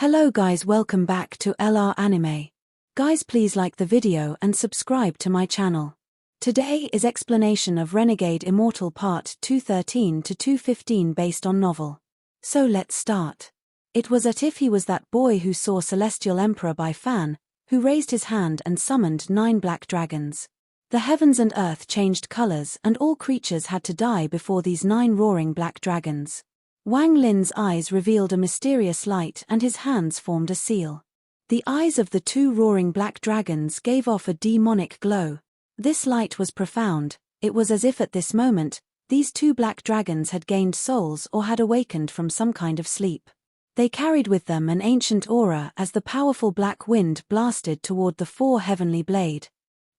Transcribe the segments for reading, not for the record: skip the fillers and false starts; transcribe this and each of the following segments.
Hello guys, welcome back to LR Anime. Guys, please like the video and subscribe to my channel. Today is explanation of Renegade Immortal Part 213 to 215 based on novel. So let's start. It was as if he was that boy who saw Celestial Emperor by Fan, who raised his hand and summoned 9 black dragons. The heavens and earth changed colors and all creatures had to die before these 9 roaring black dragons. Wang Lin's eyes revealed a mysterious light and his hands formed a seal. The eyes of the 2 roaring black dragons gave off a demonic glow. This light was profound. It was as if at this moment, these 2 black dragons had gained souls or had awakened from some kind of sleep. They carried with them an ancient aura as the powerful black wind blasted toward the 4 heavenly blade.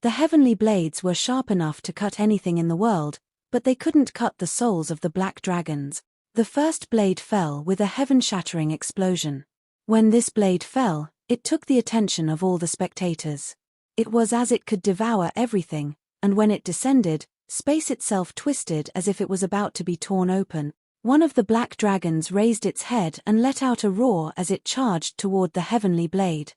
The heavenly blades were sharp enough to cut anything in the world, but they couldn't cut the souls of the black dragons. The first blade fell with a heaven-shattering explosion. When this blade fell, it took the attention of all the spectators. It was as it could devour everything, and when it descended, space itself twisted as if it was about to be torn open. One of the black dragons raised its head and let out a roar as it charged toward the heavenly blade.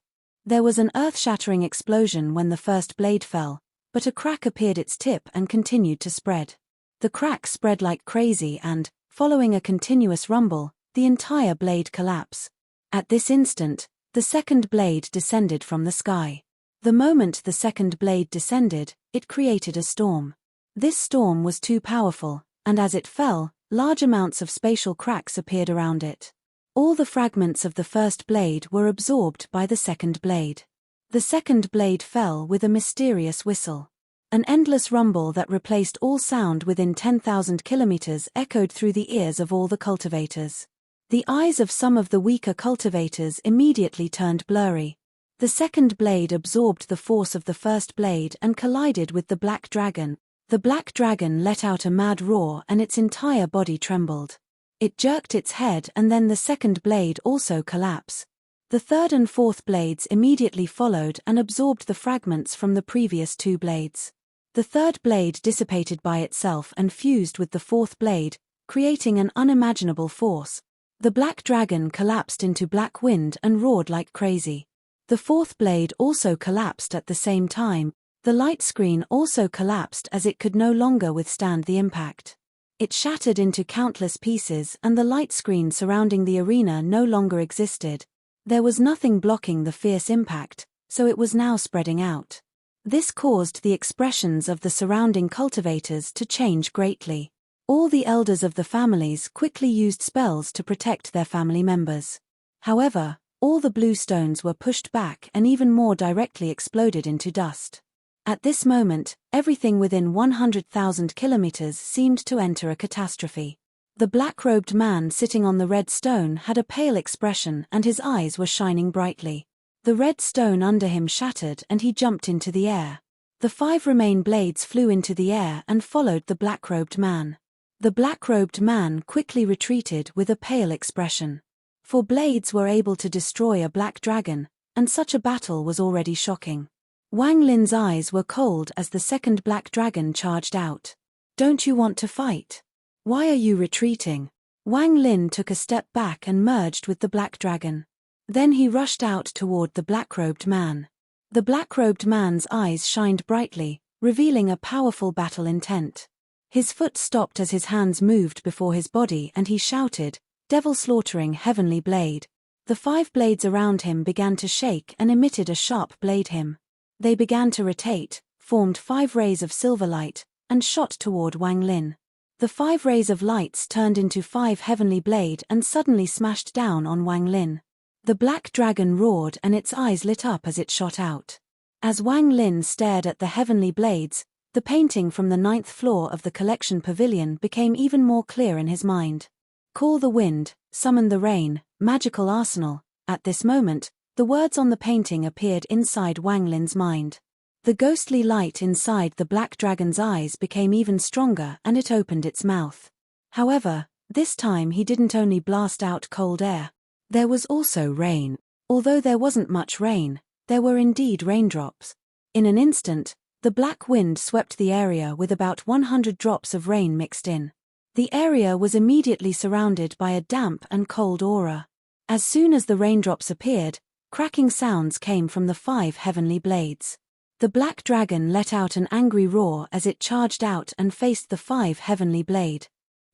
There was an earth-shattering explosion when the first blade fell, but a crack appeared its tip and continued to spread. The crack spread like crazy and, following a continuous rumble, the entire blade collapsed. At this instant, the second blade descended from the sky. The moment the second blade descended, it created a storm. This storm was too powerful, and as it fell, large amounts of spatial cracks appeared around it. All the fragments of the first blade were absorbed by the second blade. The second blade fell with a mysterious whistle. An endless rumble that replaced all sound within 10,000 kilometers echoed through the ears of all the cultivators. The eyes of some of the weaker cultivators immediately turned blurry. The second blade absorbed the force of the first blade and collided with the black dragon. The black dragon let out a mad roar and its entire body trembled. It jerked its head and then the second blade also collapsed. The third and fourth blades immediately followed and absorbed the fragments from the previous 2 blades. The third blade dissipated by itself and fused with the fourth blade, creating an unimaginable force. The black dragon collapsed into black wind and roared like crazy. The fourth blade also collapsed at the same time. The light screen also collapsed as it could no longer withstand the impact. It shattered into countless pieces and the light screen surrounding the arena no longer existed. There was nothing blocking the fierce impact, so it was now spreading out. This caused the expressions of the surrounding cultivators to change greatly. All the elders of the families quickly used spells to protect their family members. However, all the blue stones were pushed back and even more directly exploded into dust. At this moment, everything within 100,000 kilometers seemed to enter a catastrophe. The black-robed man sitting on the red stone had a pale expression and his eyes were shining brightly. The red stone under him shattered and he jumped into the air. The 5 remaining blades flew into the air and followed the black-robed man. The black-robed man quickly retreated with a pale expression. For blades were able to destroy a black dragon, and such a battle was already shocking. Wang Lin's eyes were cold as the second black dragon charged out. "Don't you want to fight? Why are you retreating?" Wang Lin took a step back and merged with the black dragon. Then he rushed out toward the black-robed man. The black-robed man's eyes shined brightly, revealing a powerful battle intent. His foot stopped as his hands moved before his body and he shouted, "Devil-slaughtering heavenly blade." The 5 blades around him began to shake and emitted a sharp blade him. They began to rotate, formed 5 rays of silver light, and shot toward Wang Lin. The 5 rays of lights turned into 5 heavenly blade and suddenly smashed down on Wang Lin. The black dragon roared and its eyes lit up as it shot out. As Wang Lin stared at the heavenly blades, the painting from the 9th floor of the collection pavilion became even more clear in his mind. "Call the wind, summon the rain, magical arsenal." At this moment, the words on the painting appeared inside Wang Lin's mind. The ghostly light inside the black dragon's eyes became even stronger and it opened its mouth. However, this time he didn't only blast out cold air. There was also rain. Although there wasn't much rain, there were indeed raindrops. In an instant, the black wind swept the area with about 100 drops of rain mixed in. The area was immediately surrounded by a damp and cold aura. As soon as the raindrops appeared, cracking sounds came from the 5 heavenly blades. The black dragon let out an angry roar as it charged out and faced the 5 heavenly blade.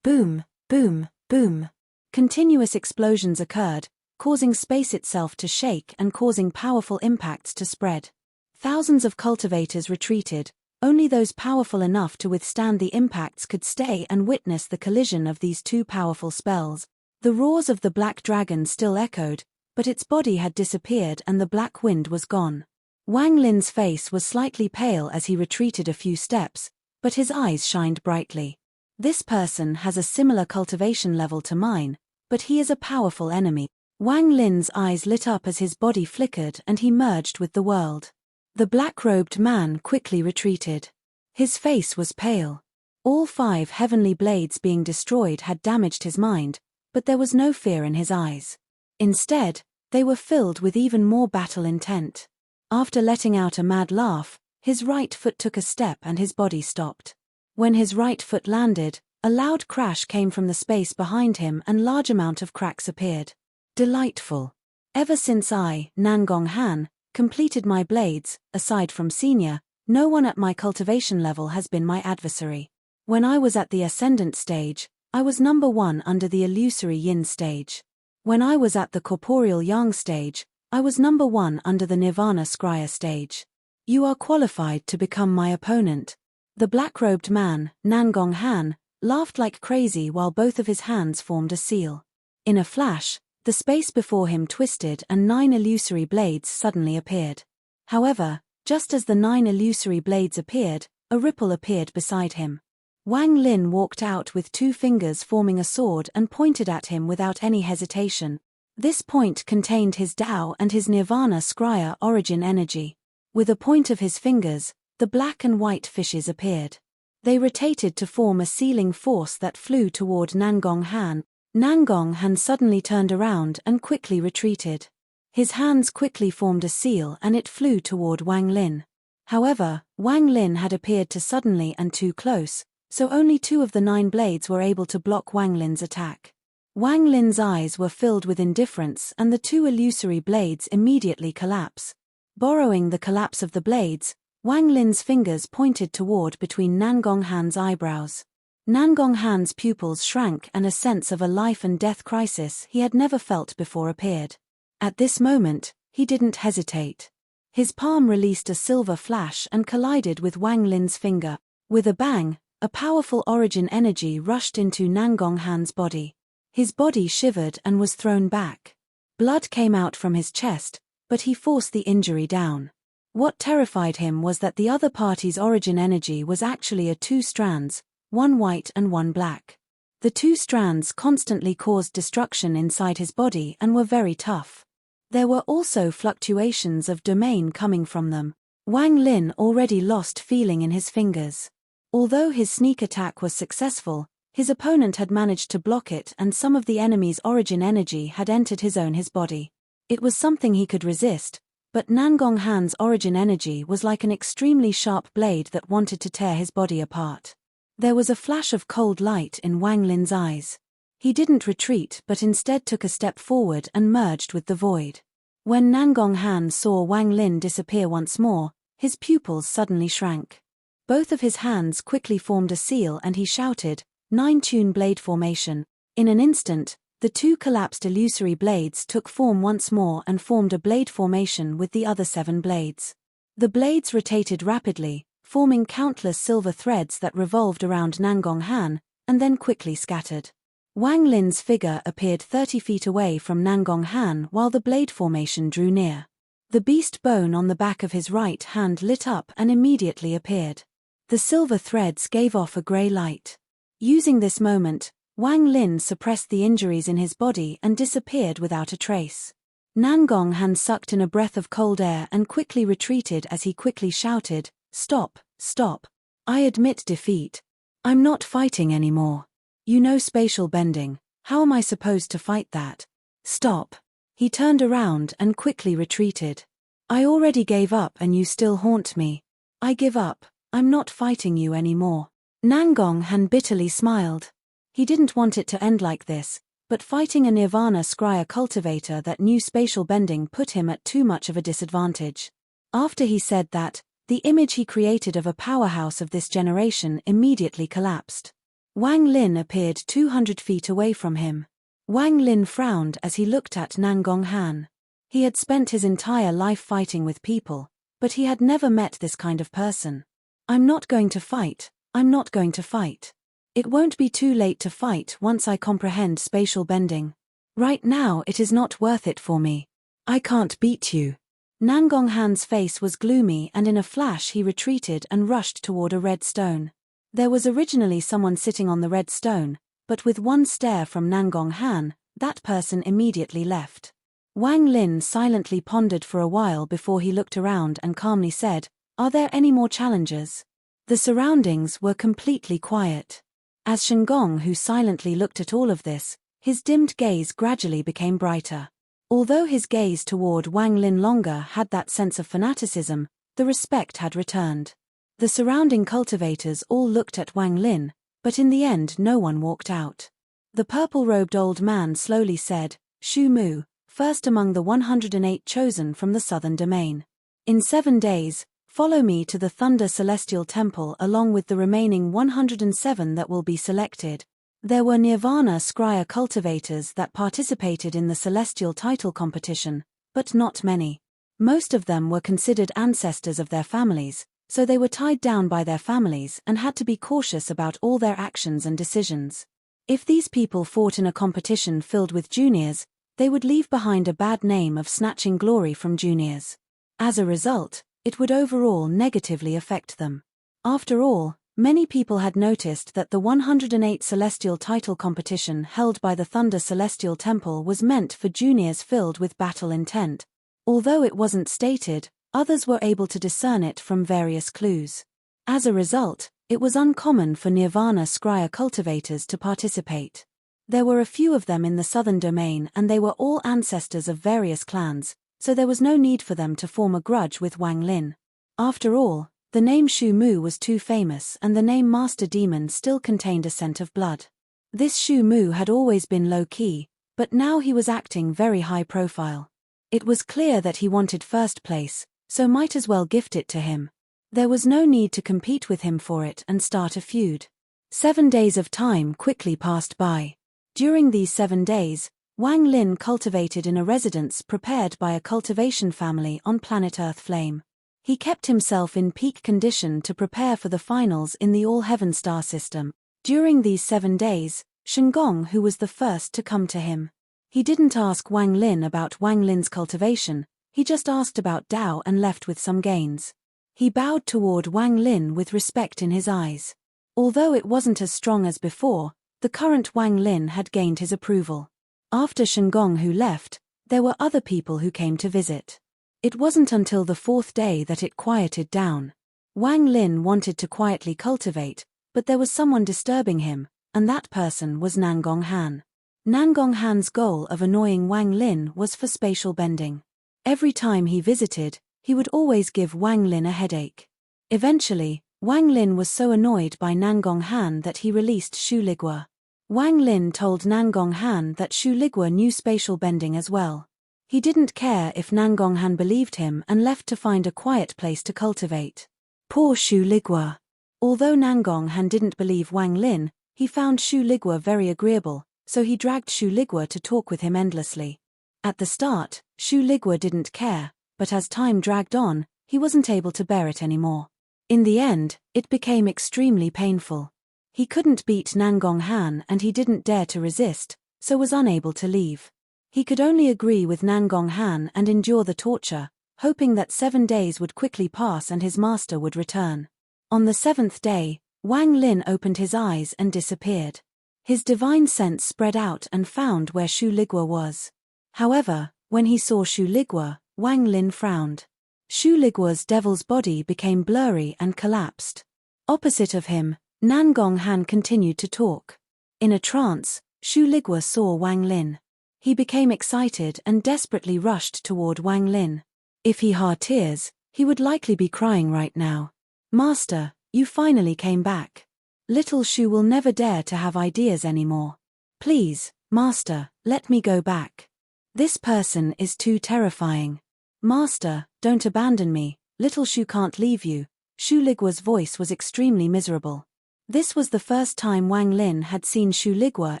Boom, boom, boom. Continuous explosions occurred, causing space itself to shake and causing powerful impacts to spread. Thousands of cultivators retreated. Only those powerful enough to withstand the impacts could stay and witness the collision of these two powerful spells. The roars of the black dragon still echoed, but its body had disappeared and the black wind was gone. Wang Lin's face was slightly pale as he retreated a few steps, but his eyes shined brightly. This person has a similar cultivation level to mine, but he is a powerful enemy. Wang Lin's eyes lit up as his body flickered and he merged with the world. The black-robed man quickly retreated. His face was pale. All 5 heavenly blades being destroyed had damaged his mind, but there was no fear in his eyes. Instead, they were filled with even more battle intent. After letting out a mad laugh, his right foot took a step and his body stopped. When his right foot landed, a loud crash came from the space behind him and large amount of cracks appeared. Delightful. Ever since I, Nangong Han, completed my blades, aside from senior, no one at my cultivation level has been my adversary. When I was at the ascendant stage, I was number 1 under the illusory yin stage. When I was at the corporeal yang stage, I was number 1 under the nirvana scrya stage. You are qualified to become my opponent. The black-robed man, Nangong Han, laughed like crazy while both of his hands formed a seal. In a flash, the space before him twisted and 9 illusory blades suddenly appeared. However, just as the 9 illusory blades appeared, a ripple appeared beside him. Wang Lin walked out with 2 fingers forming a sword and pointed at him without any hesitation. This point contained his Tao and his Nirvana Scrya origin energy. With a point of his fingers, the black and white fishes appeared. They rotated to form a sealing force that flew toward Nangong Han. Nangong Han suddenly turned around and quickly retreated. His hands quickly formed a seal and it flew toward Wang Lin. However, Wang Lin had appeared too suddenly and too close, so only 2 of the 9 blades were able to block Wang Lin's attack. Wang Lin's eyes were filled with indifference and the 2 illusory blades immediately collapse. Borrowing the collapse of the blades, Wang Lin's fingers pointed toward between Nangong Han's eyebrows. Nangong Han's pupils shrank and a sense of a life and death crisis he had never felt before appeared. At this moment, he didn't hesitate. His palm released a silver flash and collided with Wang Lin's finger. With a bang, a powerful origin energy rushed into Nangong Han's body. His body shivered and was thrown back. Blood came out from his chest, but he forced the injury down. What terrified him was that the other party's origin energy was actually 2 strands, 1 white and 1 black. The 2 strands constantly caused destruction inside his body and were very tough. There were also fluctuations of domain coming from them. Wang Lin already lost feeling in his fingers. Although his sneak attack was successful, his opponent had managed to block it and some of the enemy's origin energy had entered his body. It was something he could resist, but Nangong Han's origin energy was like an extremely sharp blade that wanted to tear his body apart. There was a flash of cold light in Wang Lin's eyes. He didn't retreat but instead took a step forward and merged with the void. When Nangong Han saw Wang Lin disappear once more, his pupils suddenly shrank. Both of his hands quickly formed a seal and he shouted, 9-tune blade formation. In an instant, the 2 collapsed illusory blades took form once more and formed a blade formation with the other 7 blades. The blades rotated rapidly, forming countless silver threads that revolved around Nangong Han, and then quickly scattered. Wang Lin's figure appeared 30 feet away from Nangong Han while the blade formation drew near. The beast bone on the back of his right hand lit up and immediately appeared. The silver threads gave off a grey light. Using this moment, Wang Lin suppressed the injuries in his body and disappeared without a trace. Nangong Han sucked in a breath of cold air and quickly retreated as he quickly shouted, "Stop, stop. I admit defeat. I'm not fighting anymore. You know spatial bending, how am I supposed to fight that? Stop." He turned around and quickly retreated. "I already gave up and you still haunt me. I give up, I'm not fighting you anymore." Nangong Han bitterly smiled. He didn't want it to end like this, but fighting a Nirvana Scryer cultivator that knew spatial bending put him at too much of a disadvantage. After he said that, the image he created of a powerhouse of this generation immediately collapsed. Wang Lin appeared 200 feet away from him. Wang Lin frowned as he looked at Nangong Han. He had spent his entire life fighting with people, but he had never met this kind of person. I'm not going to fight, I'm not going to fight. It won't be too late to fight once I comprehend spatial bending. Right now it is not worth it for me. I can't beat you. Nangong Han's face was gloomy and in a flash he retreated and rushed toward a red stone. There was originally someone sitting on the red stone, but with one stare from Nangong Han, that person immediately left. Wang Lin silently pondered for a while before he looked around and calmly said, "Are there any more challengers?" The surroundings were completely quiet. As Shengong, who silently looked at all of this, his dimmed gaze gradually became brighter. Although his gaze toward Wang Lin longer had that sense of fanaticism, the respect had returned. The surrounding cultivators all looked at Wang Lin, but in the end no one walked out. The purple-robed old man slowly said, "Shu Mu, first among the 108 chosen from the southern domain. In 7 days, follow me to the Thunder Celestial Temple along with the remaining 107 that will be selected." There were Nirvana Scryer cultivators that participated in the Celestial Title competition, but not many. Most of them were considered ancestors of their families, so they were tied down by their families and had to be cautious about all their actions and decisions. If these people fought in a competition filled with juniors, they would leave behind a bad name of snatching glory from juniors. As a result, it would overall negatively affect them. After all, many people had noticed that the 108 Celestial Title competition held by the Thunder Celestial Temple was meant for juniors filled with battle intent. Although it wasn't stated, others were able to discern it from various clues. As a result, it was uncommon for Nirvana Scryer cultivators to participate. There were a few of them in the southern domain and they were all ancestors of various clans, so there was no need for them to form a grudge with Wang Lin. After all, the name Shu Mu was too famous and the name Master Demon still contained a scent of blood. This Shu Mu had always been low-key, but now he was acting very high profile. It was clear that he wanted first place, so might as well gift it to him. There was no need to compete with him for it and start a feud. 7 days of time quickly passed by. During these 7 days, Wang Lin cultivated in a residence prepared by a cultivation family on planet Earth Flame. He kept himself in peak condition to prepare for the finals in the All-Heaven star system. During these 7 days, Shengong, who was the first to come to him. He didn't ask Wang Lin about Wang Lin's cultivation, he just asked about Dao and left with some gains. He bowed toward Wang Lin with respect in his eyes. Although it wasn't as strong as before, the current Wang Lin had gained his approval. After Shengong who left, there were other people who came to visit. It wasn't until the 4th day that it quieted down. Wang Lin wanted to quietly cultivate, but there was someone disturbing him, and that person was Nangong Han. Nangong Han's goal of annoying Wang Lin was for spatial bending. Every time he visited, he would always give Wang Lin a headache. Eventually, Wang Lin was so annoyed by Nangong Han that he released Shu Ligua. Wang Lin told Nangong Han that Shu Ligua knew spatial bending as well. He didn't care if Nangong Han believed him and left to find a quiet place to cultivate. Poor Shu Ligua. Although Nangong Han didn't believe Wang Lin, he found Shu Ligua very agreeable, so he dragged Shu Ligua to talk with him endlessly. At the start, Shu Ligua didn't care, but as time dragged on, he wasn't able to bear it anymore. In the end, it became extremely painful. He couldn't beat Nangong Han and he didn't dare to resist, so was unable to leave. He could only agree with Nangong Han and endure the torture, hoping that 7 days would quickly pass and his master would return. On the 7th day, Wang Lin opened his eyes and disappeared. His divine sense spread out and found where Shu Ligua was. However, when he saw Shu Ligua, Wang Lin frowned. Shu Ligua's devil's body became blurry and collapsed. Opposite of him, Nangong Han continued to talk. In a trance, Shu Ligua saw Wang Lin. He became excited and desperately rushed toward Wang Lin. If he had tears, he would likely be crying right now. "Master, you finally came back. Little Shu will never dare to have ideas anymore. Please, Master, let me go back. This person is too terrifying. Master, don't abandon me, little Shu can't leave you. Shu Ligua's voice was extremely miserable. This was the first time Wang Lin had seen Shu Ligua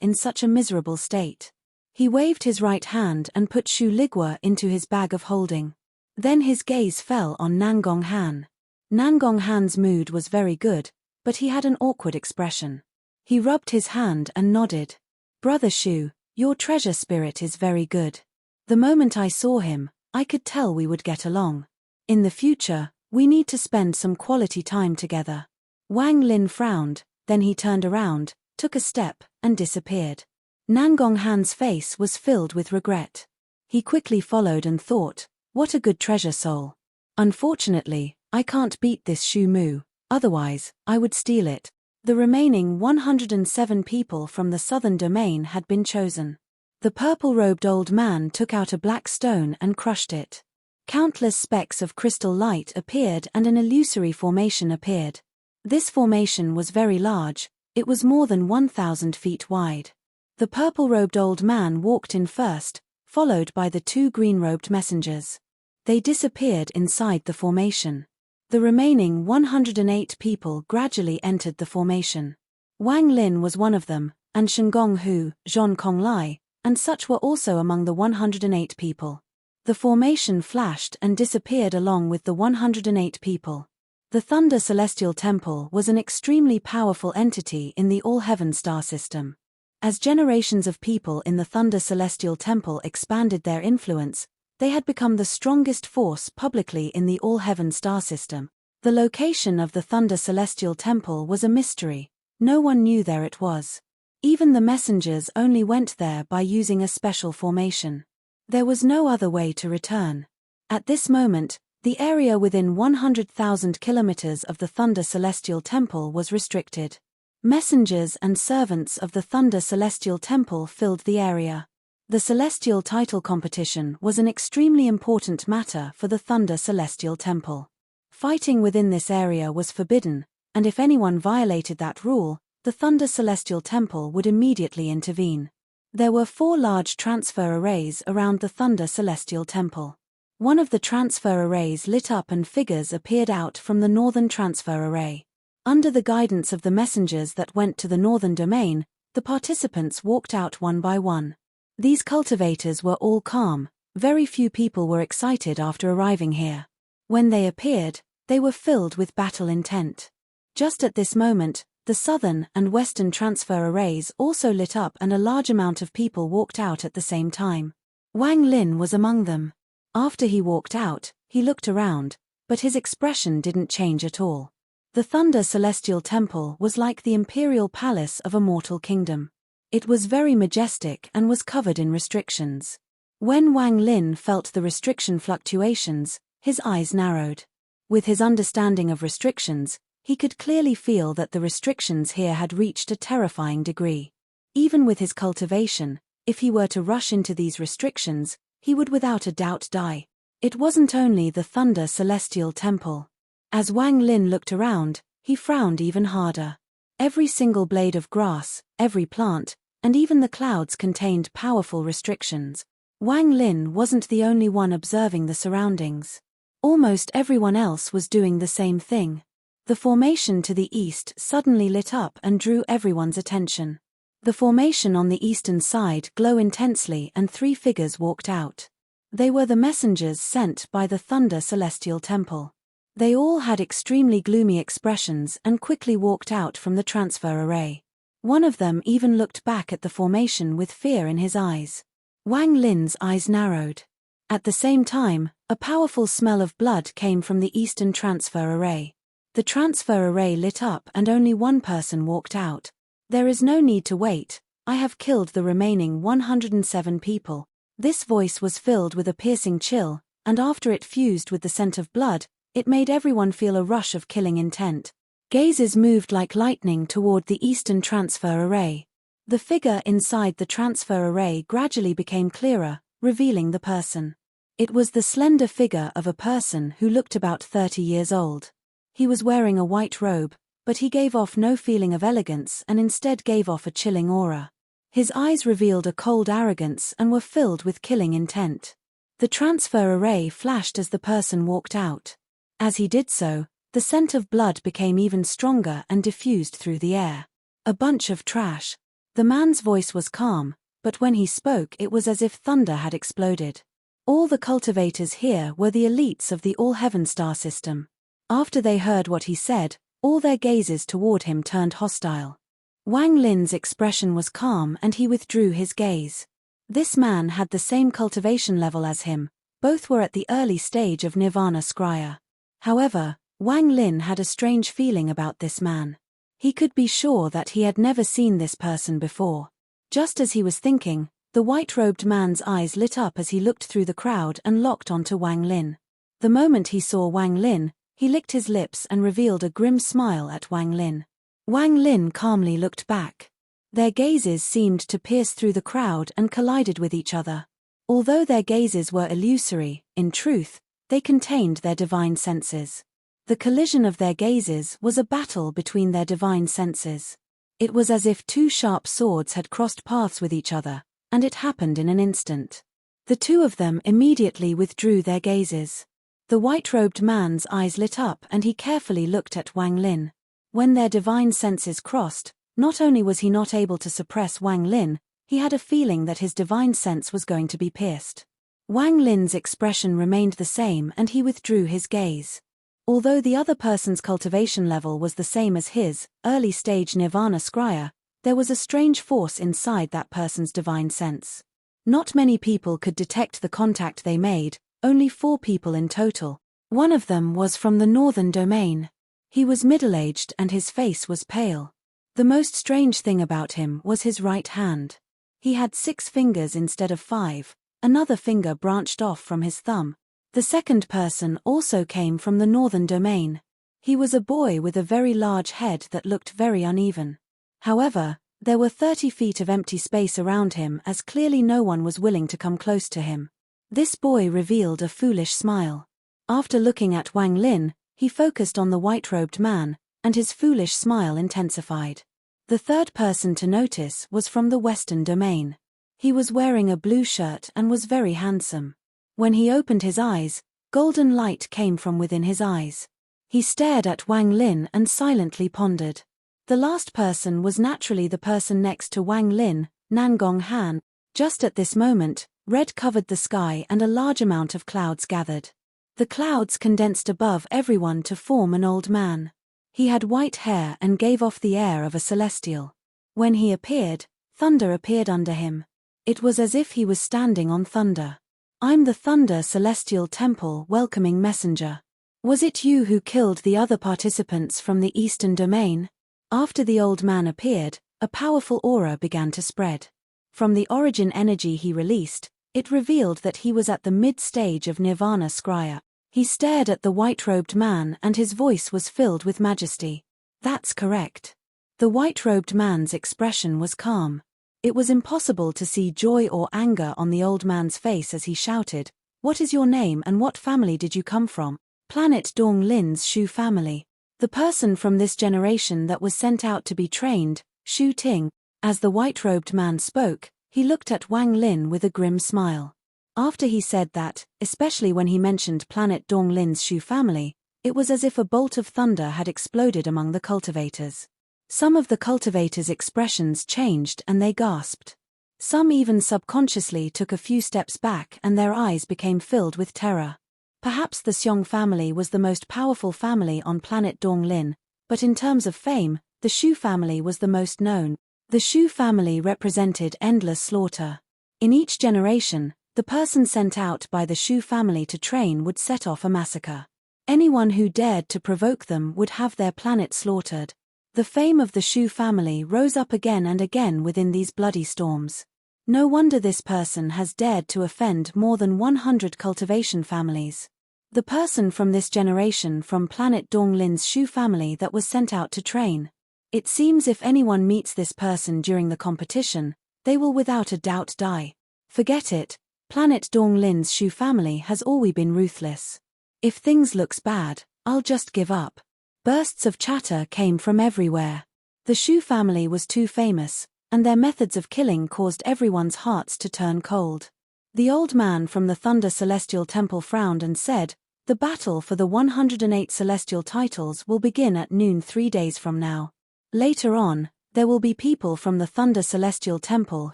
in such a miserable state. He waved his right hand and put Shu Ligua into his bag of holding. Then his gaze fell on Nangong Han. Nangong Han's mood was very good, but he had an awkward expression. He rubbed his hand and nodded. Brother Shu, your treasure spirit is very good. The moment I saw him, I could tell we would get along. In the future, we need to spend some quality time together. Wang Lin frowned, then he turned around, took a step, and disappeared. Nangong Han's face was filled with regret. He quickly followed and thought, what a good treasure soul. Unfortunately, I can't beat this Shu Mu, otherwise, I would steal it. The remaining 107 people from the southern domain had been chosen. The purple-robed old man took out a black stone and crushed it. Countless specks of crystal light appeared and an illusory formation appeared. This formation was very large, it was more than 1,000 feet wide. The purple-robed old man walked in first, followed by the two green-robed messengers. They disappeared inside the formation. The remaining 108 people gradually entered the formation. Wang Lin was one of them, and Shengong Hu, Zhong Konglai, and such were also among the 108 people. The formation flashed and disappeared along with the 108 people. The Thunder Celestial Temple was an extremely powerful entity in the All-Heaven star system. As generations of people in the Thunder Celestial Temple expanded their influence, they had become the strongest force publicly in the All-Heaven star system. The location of the Thunder Celestial Temple was a mystery. No one knew there it was. Even the messengers only went there by using a special formation. There was no other way to return. At this moment, the area within 100,000 kilometers of the Thunder Celestial Temple was restricted. Messengers and servants of the Thunder Celestial Temple filled the area. The Celestial Title competition was an extremely important matter for the Thunder Celestial Temple. Fighting within this area was forbidden, and if anyone violated that rule, the Thunder Celestial Temple would immediately intervene. There were 4 large transfer arrays around the Thunder Celestial Temple. One of the transfer arrays lit up and figures appeared out from the northern transfer array. Under the guidance of the messengers that went to the northern domain, the participants walked out one by one. These cultivators were all calm, very few people were excited after arriving here. When they appeared, they were filled with battle intent. Just at this moment, the southern and western transfer arrays also lit up and a large amount of people walked out at the same time. Wang Lin was among them. After he walked out, he looked around, but his expression didn't change at all. The Thunder Celestial Temple was like the imperial palace of a mortal kingdom. It was very majestic and was covered in restrictions. When Wang Lin felt the restriction fluctuations, his eyes narrowed. With his understanding of restrictions, he could clearly feel that the restrictions here had reached a terrifying degree. Even with his cultivation, if he were to rush into these restrictions, he would without a doubt die. It wasn't only the Thunder Celestial Temple. As Wang Lin looked around, he frowned even harder. Every single blade of grass, every plant, and even the clouds contained powerful restrictions. Wang Lin wasn't the only one observing the surroundings. Almost everyone else was doing the same thing. The formation to the east suddenly lit up and drew everyone's attention. The formation on the eastern side glowed intensely and 3 figures walked out. They were the messengers sent by the Thunder Celestial Temple. They all had extremely gloomy expressions and quickly walked out from the transfer array. One of them even looked back at the formation with fear in his eyes. Wang Lin's eyes narrowed. At the same time, a powerful smell of blood came from the eastern transfer array. The transfer array lit up and only one person walked out. There is no need to wait, I have killed the remaining 107 people. This voice was filled with a piercing chill, and after it fused with the scent of blood, it made everyone feel a rush of killing intent. Gazes moved like lightning toward the eastern transfer array. The figure inside the transfer array gradually became clearer, revealing the person. It was the slender figure of a person who looked about 30 years old. He was wearing a white robe, but he gave off no feeling of elegance and instead gave off a chilling aura. His eyes revealed a cold arrogance and were filled with killing intent. The transfer array flashed as the person walked out. As he did so, the scent of blood became even stronger and diffused through the air. A bunch of trash. The man's voice was calm, but when he spoke it was as if thunder had exploded. All the cultivators here were the elites of the All-Heaven star system. After they heard what he said, all their gazes toward him turned hostile. Wang Lin's expression was calm and he withdrew his gaze. This man had the same cultivation level as him, both were at the early stage of Nirvana Scrya. However, Wang Lin had a strange feeling about this man. He could be sure that he had never seen this person before. Just as he was thinking, the white-robed man's eyes lit up as he looked through the crowd and locked onto Wang Lin. The moment he saw Wang Lin, he licked his lips and revealed a grim smile at Wang Lin. Wang Lin calmly looked back. Their gazes seemed to pierce through the crowd and collided with each other. Although their gazes were illusory, in truth, they contained their divine senses. The collision of their gazes was a battle between their divine senses. It was as if two sharp swords had crossed paths with each other, and it happened in an instant. The two of them immediately withdrew their gazes. The white-robed man's eyes lit up and he carefully looked at Wang Lin. When their divine senses crossed, not only was he not able to suppress Wang Lin, he had a feeling that his divine sense was going to be pierced. Wang Lin's expression remained the same and he withdrew his gaze. Although the other person's cultivation level was the same as his, early-stage Nirvana Scrya, there was a strange force inside that person's divine sense. Not many people could detect the contact they made, only 4 people in total. One of them was from the northern domain. He was middle-aged and his face was pale. The most strange thing about him was his right hand. He had 6 fingers instead of 5, another finger branched off from his thumb. The second person also came from the northern domain. He was a boy with a very large head that looked very uneven. However, there were 30 feet of empty space around him as clearly no one was willing to come close to him. This boy revealed a foolish smile. After looking at Wang Lin, he focused on the white-robed man, and his foolish smile intensified. The third person to notice was from the western domain. He was wearing a blue shirt and was very handsome. When he opened his eyes, golden light came from within his eyes. He stared at Wang Lin and silently pondered. The last person was naturally the person next to Wang Lin, Nangong Han. Just at this moment, red covered the sky and a large amount of clouds gathered. The clouds condensed above everyone to form an old man. He had white hair and gave off the air of a celestial. When he appeared, thunder appeared under him. It was as if he was standing on thunder. "I'm the Thunder Celestial Temple welcoming messenger. Was it you who killed the other participants from the eastern domain?" After the old man appeared, a powerful aura began to spread. From the origin energy he released, it revealed that he was at the mid-stage of Nirvana Scrya. He stared at the white-robed man and his voice was filled with majesty. "That's correct." The white-robed man's expression was calm. It was impossible to see joy or anger on the old man's face as he shouted, "What is your name and what family did you come from?" "Planet Dong Lin's Shu family. The person from this generation that was sent out to be trained, Shu Ting." As the white-robed man spoke, he looked at Wang Lin with a grim smile. After he said that, especially when he mentioned Planet Dong Lin's Shu family, it was as if a bolt of thunder had exploded among the cultivators. Some of the cultivators' expressions changed and they gasped. Some even subconsciously took a few steps back and their eyes became filled with terror. Perhaps the Xiong family was the most powerful family on planet Dong Lin, but in terms of fame, the Shu family was the most known. The Shu family represented endless slaughter. In each generation, the person sent out by the Shu family to train would set off a massacre. Anyone who dared to provoke them would have their planet slaughtered. The fame of the Shu family rose up again and again within these bloody storms. No wonder this person has dared to offend more than 100 cultivation families. The person from this generation from planet Dong Lin's Shu family that was sent out to train. It seems if anyone meets this person during the competition, they will without a doubt die. Forget it, planet Dong Lin's Shu family has always been ruthless. If things looks bad, I'll just give up. Bursts of chatter came from everywhere. The Shu family was too famous, and their methods of killing caused everyone's hearts to turn cold. The old man from the Thunder Celestial Temple frowned and said, "The battle for the 108 celestial titles will begin at noon 3 days from now. Later on, there will be people from the Thunder Celestial Temple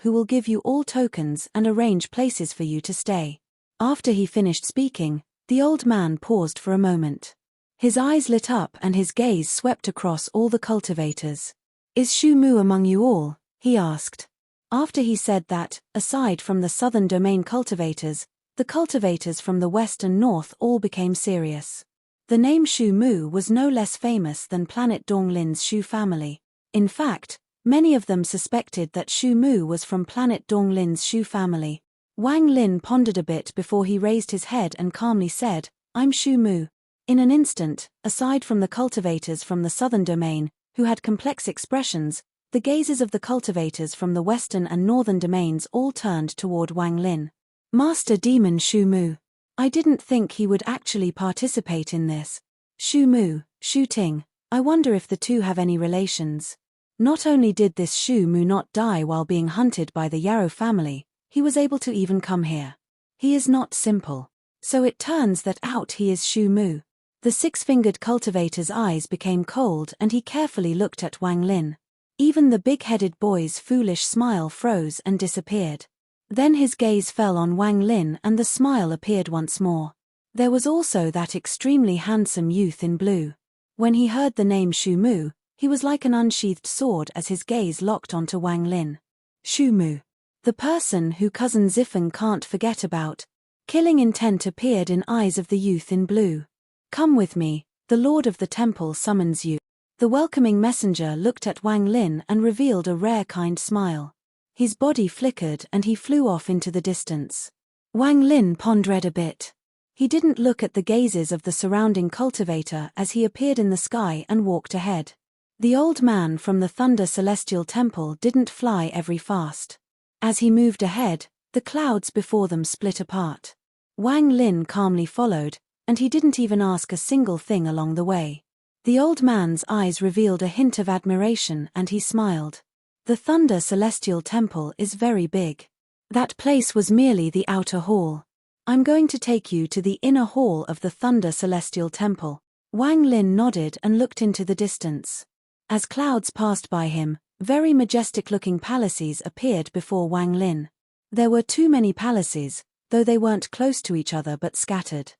who will give you all tokens and arrange places for you to stay." After he finished speaking, the old man paused for a moment. His eyes lit up and his gaze swept across all the cultivators. "Is Shu Mu among you all?" he asked. After he said that, aside from the southern domain cultivators, the cultivators from the west and north all became serious. The name Shu Mu was no less famous than planet Donglin's Shu family. In fact, many of them suspected that Shu Mu was from planet Donglin's Shu family. Wang Lin pondered a bit before he raised his head and calmly said, "I'm Shu Mu." In an instant, aside from the cultivators from the southern domain, who had complex expressions, the gazes of the cultivators from the western and northern domains all turned toward Wang Lin. "Master Demon Shu Mu. I didn't think he would actually participate in this. Shu Mu, Shu Ting, I wonder if the two have any relations." Not only did this Shu Mu not die while being hunted by the Yarrow family, he was able to even come here. He is not simple. So it turns that out he is Shu Mu. The six-fingered cultivator's eyes became cold and he carefully looked at Wang Lin. Even the big-headed boy's foolish smile froze and disappeared. Then his gaze fell on Wang Lin and the smile appeared once more. There was also that extremely handsome youth in blue. When he heard the name Shu Mu, he was like an unsheathed sword as his gaze locked onto Wang Lin. Shu Mu. The person who Cousin Zifeng can't forget about. Killing intent appeared in eyes of the youth in blue. "Come with me, the Lord of the Temple summons you." The welcoming messenger looked at Wang Lin and revealed a rare kind smile. His body flickered and he flew off into the distance. Wang Lin pondered a bit. He didn't look at the gazes of the surrounding cultivator as he appeared in the sky and walked ahead. The old man from the Thunder Celestial Temple didn't fly very fast. As he moved ahead, the clouds before them split apart. Wang Lin calmly followed, and he didn't even ask a single thing along the way. The old man's eyes revealed a hint of admiration and he smiled. "The Thunder Celestial Temple is very big. That place was merely the outer hall. I'm going to take you to the inner hall of the Thunder Celestial Temple." Wang Lin nodded and looked into the distance. As clouds passed by him, very majestic-looking palaces appeared before Wang Lin. There were too many palaces, though they weren't close to each other but scattered.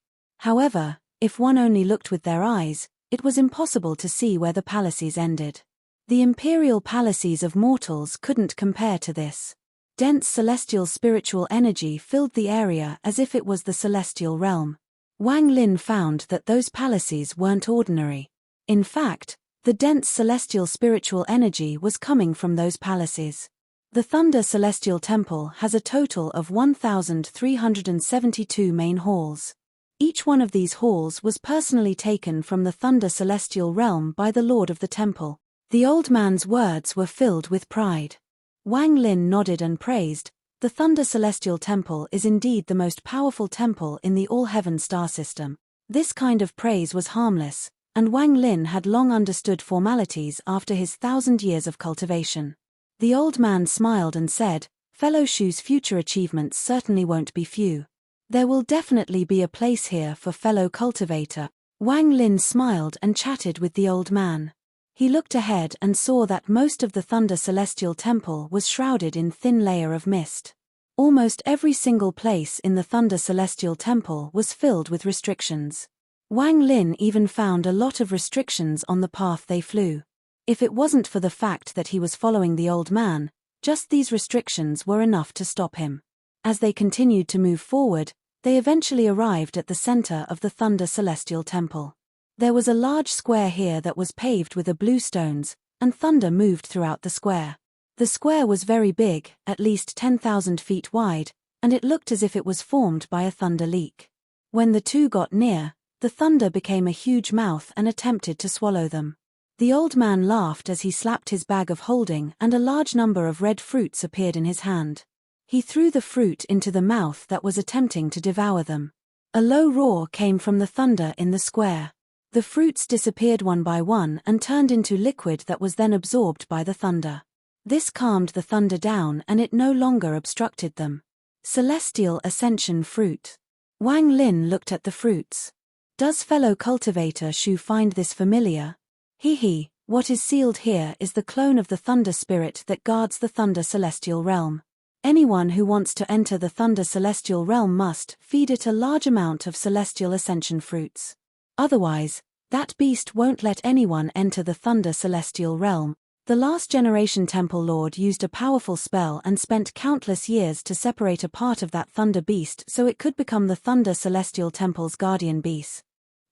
However, if one only looked with their eyes, it was impossible to see where the palaces ended. The imperial palaces of mortals couldn't compare to this. Dense celestial spiritual energy filled the area as if it was the celestial realm. Wang Lin found that those palaces weren't ordinary. In fact, the dense celestial spiritual energy was coming from those palaces. The Thunder Celestial Temple has a total of 1,372 main halls. Each one of these halls was personally taken from the Thunder Celestial Realm by the Lord of the Temple. The old man's words were filled with pride. Wang Lin nodded and praised, "The Thunder Celestial Temple is indeed the most powerful temple in the All-Heaven star system." This kind of praise was harmless, and Wang Lin had long understood formalities after his 1,000 years of cultivation. The old man smiled and said, "Fellow Shu's future achievements certainly won't be few. There will definitely be a place here for fellow cultivator." Wang Lin smiled and chatted with the old man. He looked ahead and saw that most of the Thunder Celestial Temple was shrouded in thin layer of mist. Almost every single place in the Thunder Celestial Temple was filled with restrictions. Wang Lin even found a lot of restrictions on the path they flew. If it wasn't for the fact that he was following the old man, just these restrictions were enough to stop him. As they continued to move forward, they eventually arrived at the center of the Thunder Celestial Temple. There was a large square here that was paved with blue stones, and thunder moved throughout the square. The square was very big, at least 10,000 feet wide, and it looked as if it was formed by a thunder leak. When the two got near, the thunder became a huge mouth and attempted to swallow them. The old man laughed as he slapped his bag of holding and a large number of red fruits appeared in his hand. He threw the fruit into the mouth that was attempting to devour them. A low roar came from the thunder in the square. The fruits disappeared one by one and turned into liquid that was then absorbed by the thunder. This calmed the thunder down and it no longer obstructed them. Celestial Ascension Fruit. Wang Lin looked at the fruits. Does fellow cultivator Shu find this familiar? He, what is sealed here is the clone of the thunder spirit that guards the thunder celestial realm. Anyone who wants to enter the thunder celestial realm must feed it a large amount of celestial ascension fruits. Otherwise, that beast won't let anyone enter the thunder celestial realm. The last generation Temple Lord used a powerful spell and spent countless years to separate a part of that thunder beast so it could become the Thunder Celestial Temple's guardian beast.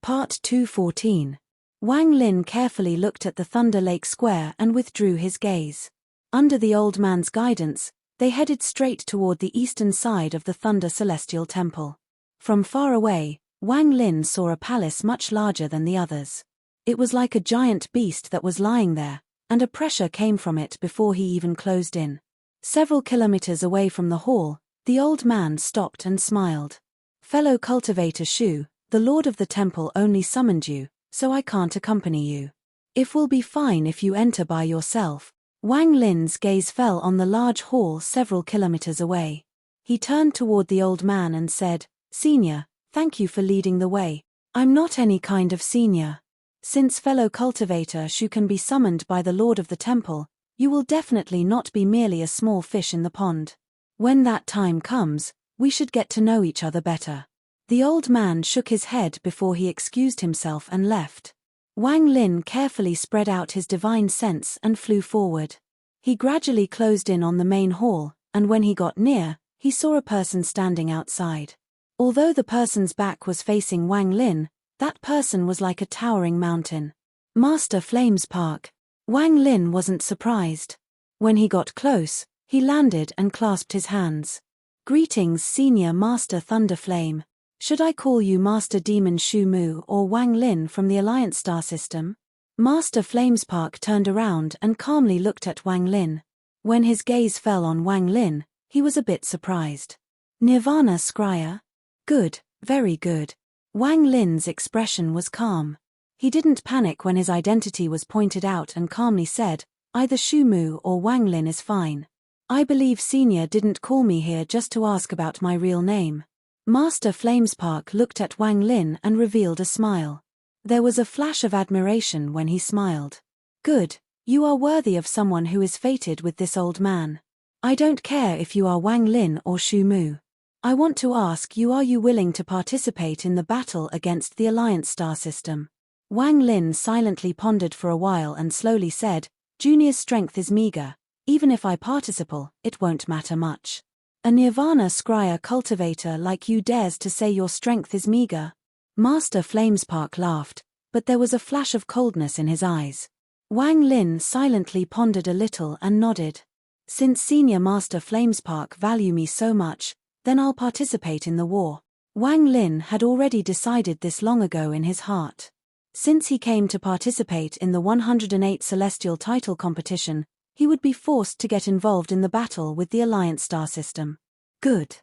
Part 214. Wang Lin carefully looked at the Thunder Lake Square and withdrew his gaze. Under the old man's guidance, they headed straight toward the eastern side of the Thunder Celestial Temple. From far away, Wang Lin saw a palace much larger than the others. It was like a giant beast that was lying there, and a pressure came from it before he even closed in. Several kilometers away from the hall, the old man stopped and smiled. Fellow cultivator Shu, the lord of the temple only summoned you, so I can't accompany you. It will be fine if you enter by yourself. Wang Lin's gaze fell on the large hall several kilometers away. He turned toward the old man and said, "Senior, thank you for leading the way. I'm not any kind of senior. Since fellow cultivator Shu can be summoned by the lord of the temple, you will definitely not be merely a small fish in the pond. When that time comes, we should get to know each other better." The old man shook his head before he excused himself and left. Wang Lin carefully spread out his divine sense and flew forward. He gradually closed in on the main hall, and when he got near, he saw a person standing outside. Although the person's back was facing Wang Lin, that person was like a towering mountain. Master Flamespark. Wang Lin wasn't surprised. When he got close, he landed and clasped his hands. "Greetings, Senior Master Thunderflame. Should I call you Master Demon Shu Mu or Wang Lin from the Alliance Star System?" Master Flamespark turned around and calmly looked at Wang Lin. When his gaze fell on Wang Lin, he was a bit surprised. "Nirvana Scryer? Good, very good." Wang Lin's expression was calm. He didn't panic when his identity was pointed out and calmly said, "Either Shu Mu or Wang Lin is fine. I believe Senior didn't call me here just to ask about my real name." Master Flamespark looked at Wang Lin and revealed a smile. There was a flash of admiration when he smiled. "Good, you are worthy of someone who is fated with this old man. I don't care if you are Wang Lin or Shu Mu. I want to ask you, are you willing to participate in the battle against the Alliance Star System?" Wang Lin silently pondered for a while and slowly said, "Junior's strength is meager. Even if I participate, it won't matter much. A Nirvana Scryer cultivator like you dares to say your strength is meager?" Master Flamespark laughed, but there was a flash of coldness in his eyes. Wang Lin silently pondered a little and nodded. "Since Senior Master Flamespark value me so much, then I'll participate in the war." Wang Lin had already decided this long ago in his heart. Since he came to participate in the 108 Celestial Title competition, he would be forced to get involved in the battle with the Alliance Star System. "Good.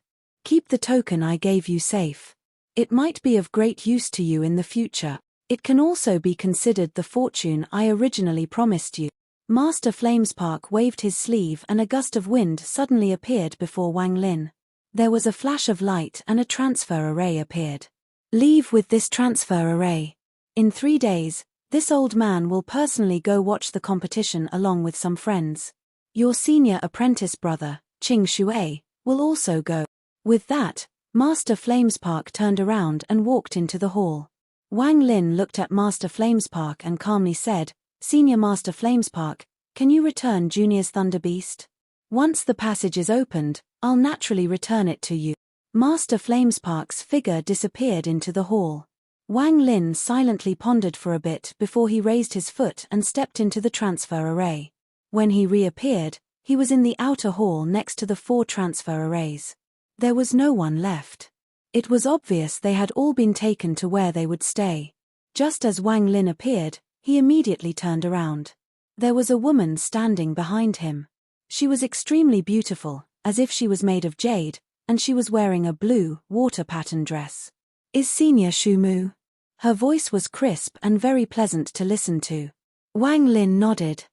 Keep the token I gave you safe. It might be of great use to you in the future. It can also be considered the fortune I originally promised you." Master Flamespark waved his sleeve and a gust of wind suddenly appeared before Wang Lin. There was a flash of light and a transfer array appeared. "Leave with this transfer array. In 3 days, this old man will personally go watch the competition along with some friends. Your senior apprentice brother, Qing Shuai, will also go." With that, Master Flamespark turned around and walked into the hall. Wang Lin looked at Master Flamespark and calmly said, "Senior Master Flamespark, can you return Junior's Thunder Beast? Once the passage is opened, I'll naturally return it to you." Master Flamespark's figure disappeared into the hall. Wang Lin silently pondered for a bit before he raised his foot and stepped into the transfer array. When he reappeared, he was in the outer hall next to the 4 transfer arrays. There was no one left. It was obvious they had all been taken to where they would stay. Just as Wang Lin appeared, he immediately turned around. There was a woman standing behind him. She was extremely beautiful, as if she was made of jade, and she was wearing a blue, water pattern dress. "Is Senior Shu Mu?" Her voice was crisp and very pleasant to listen to. Wang Lin nodded.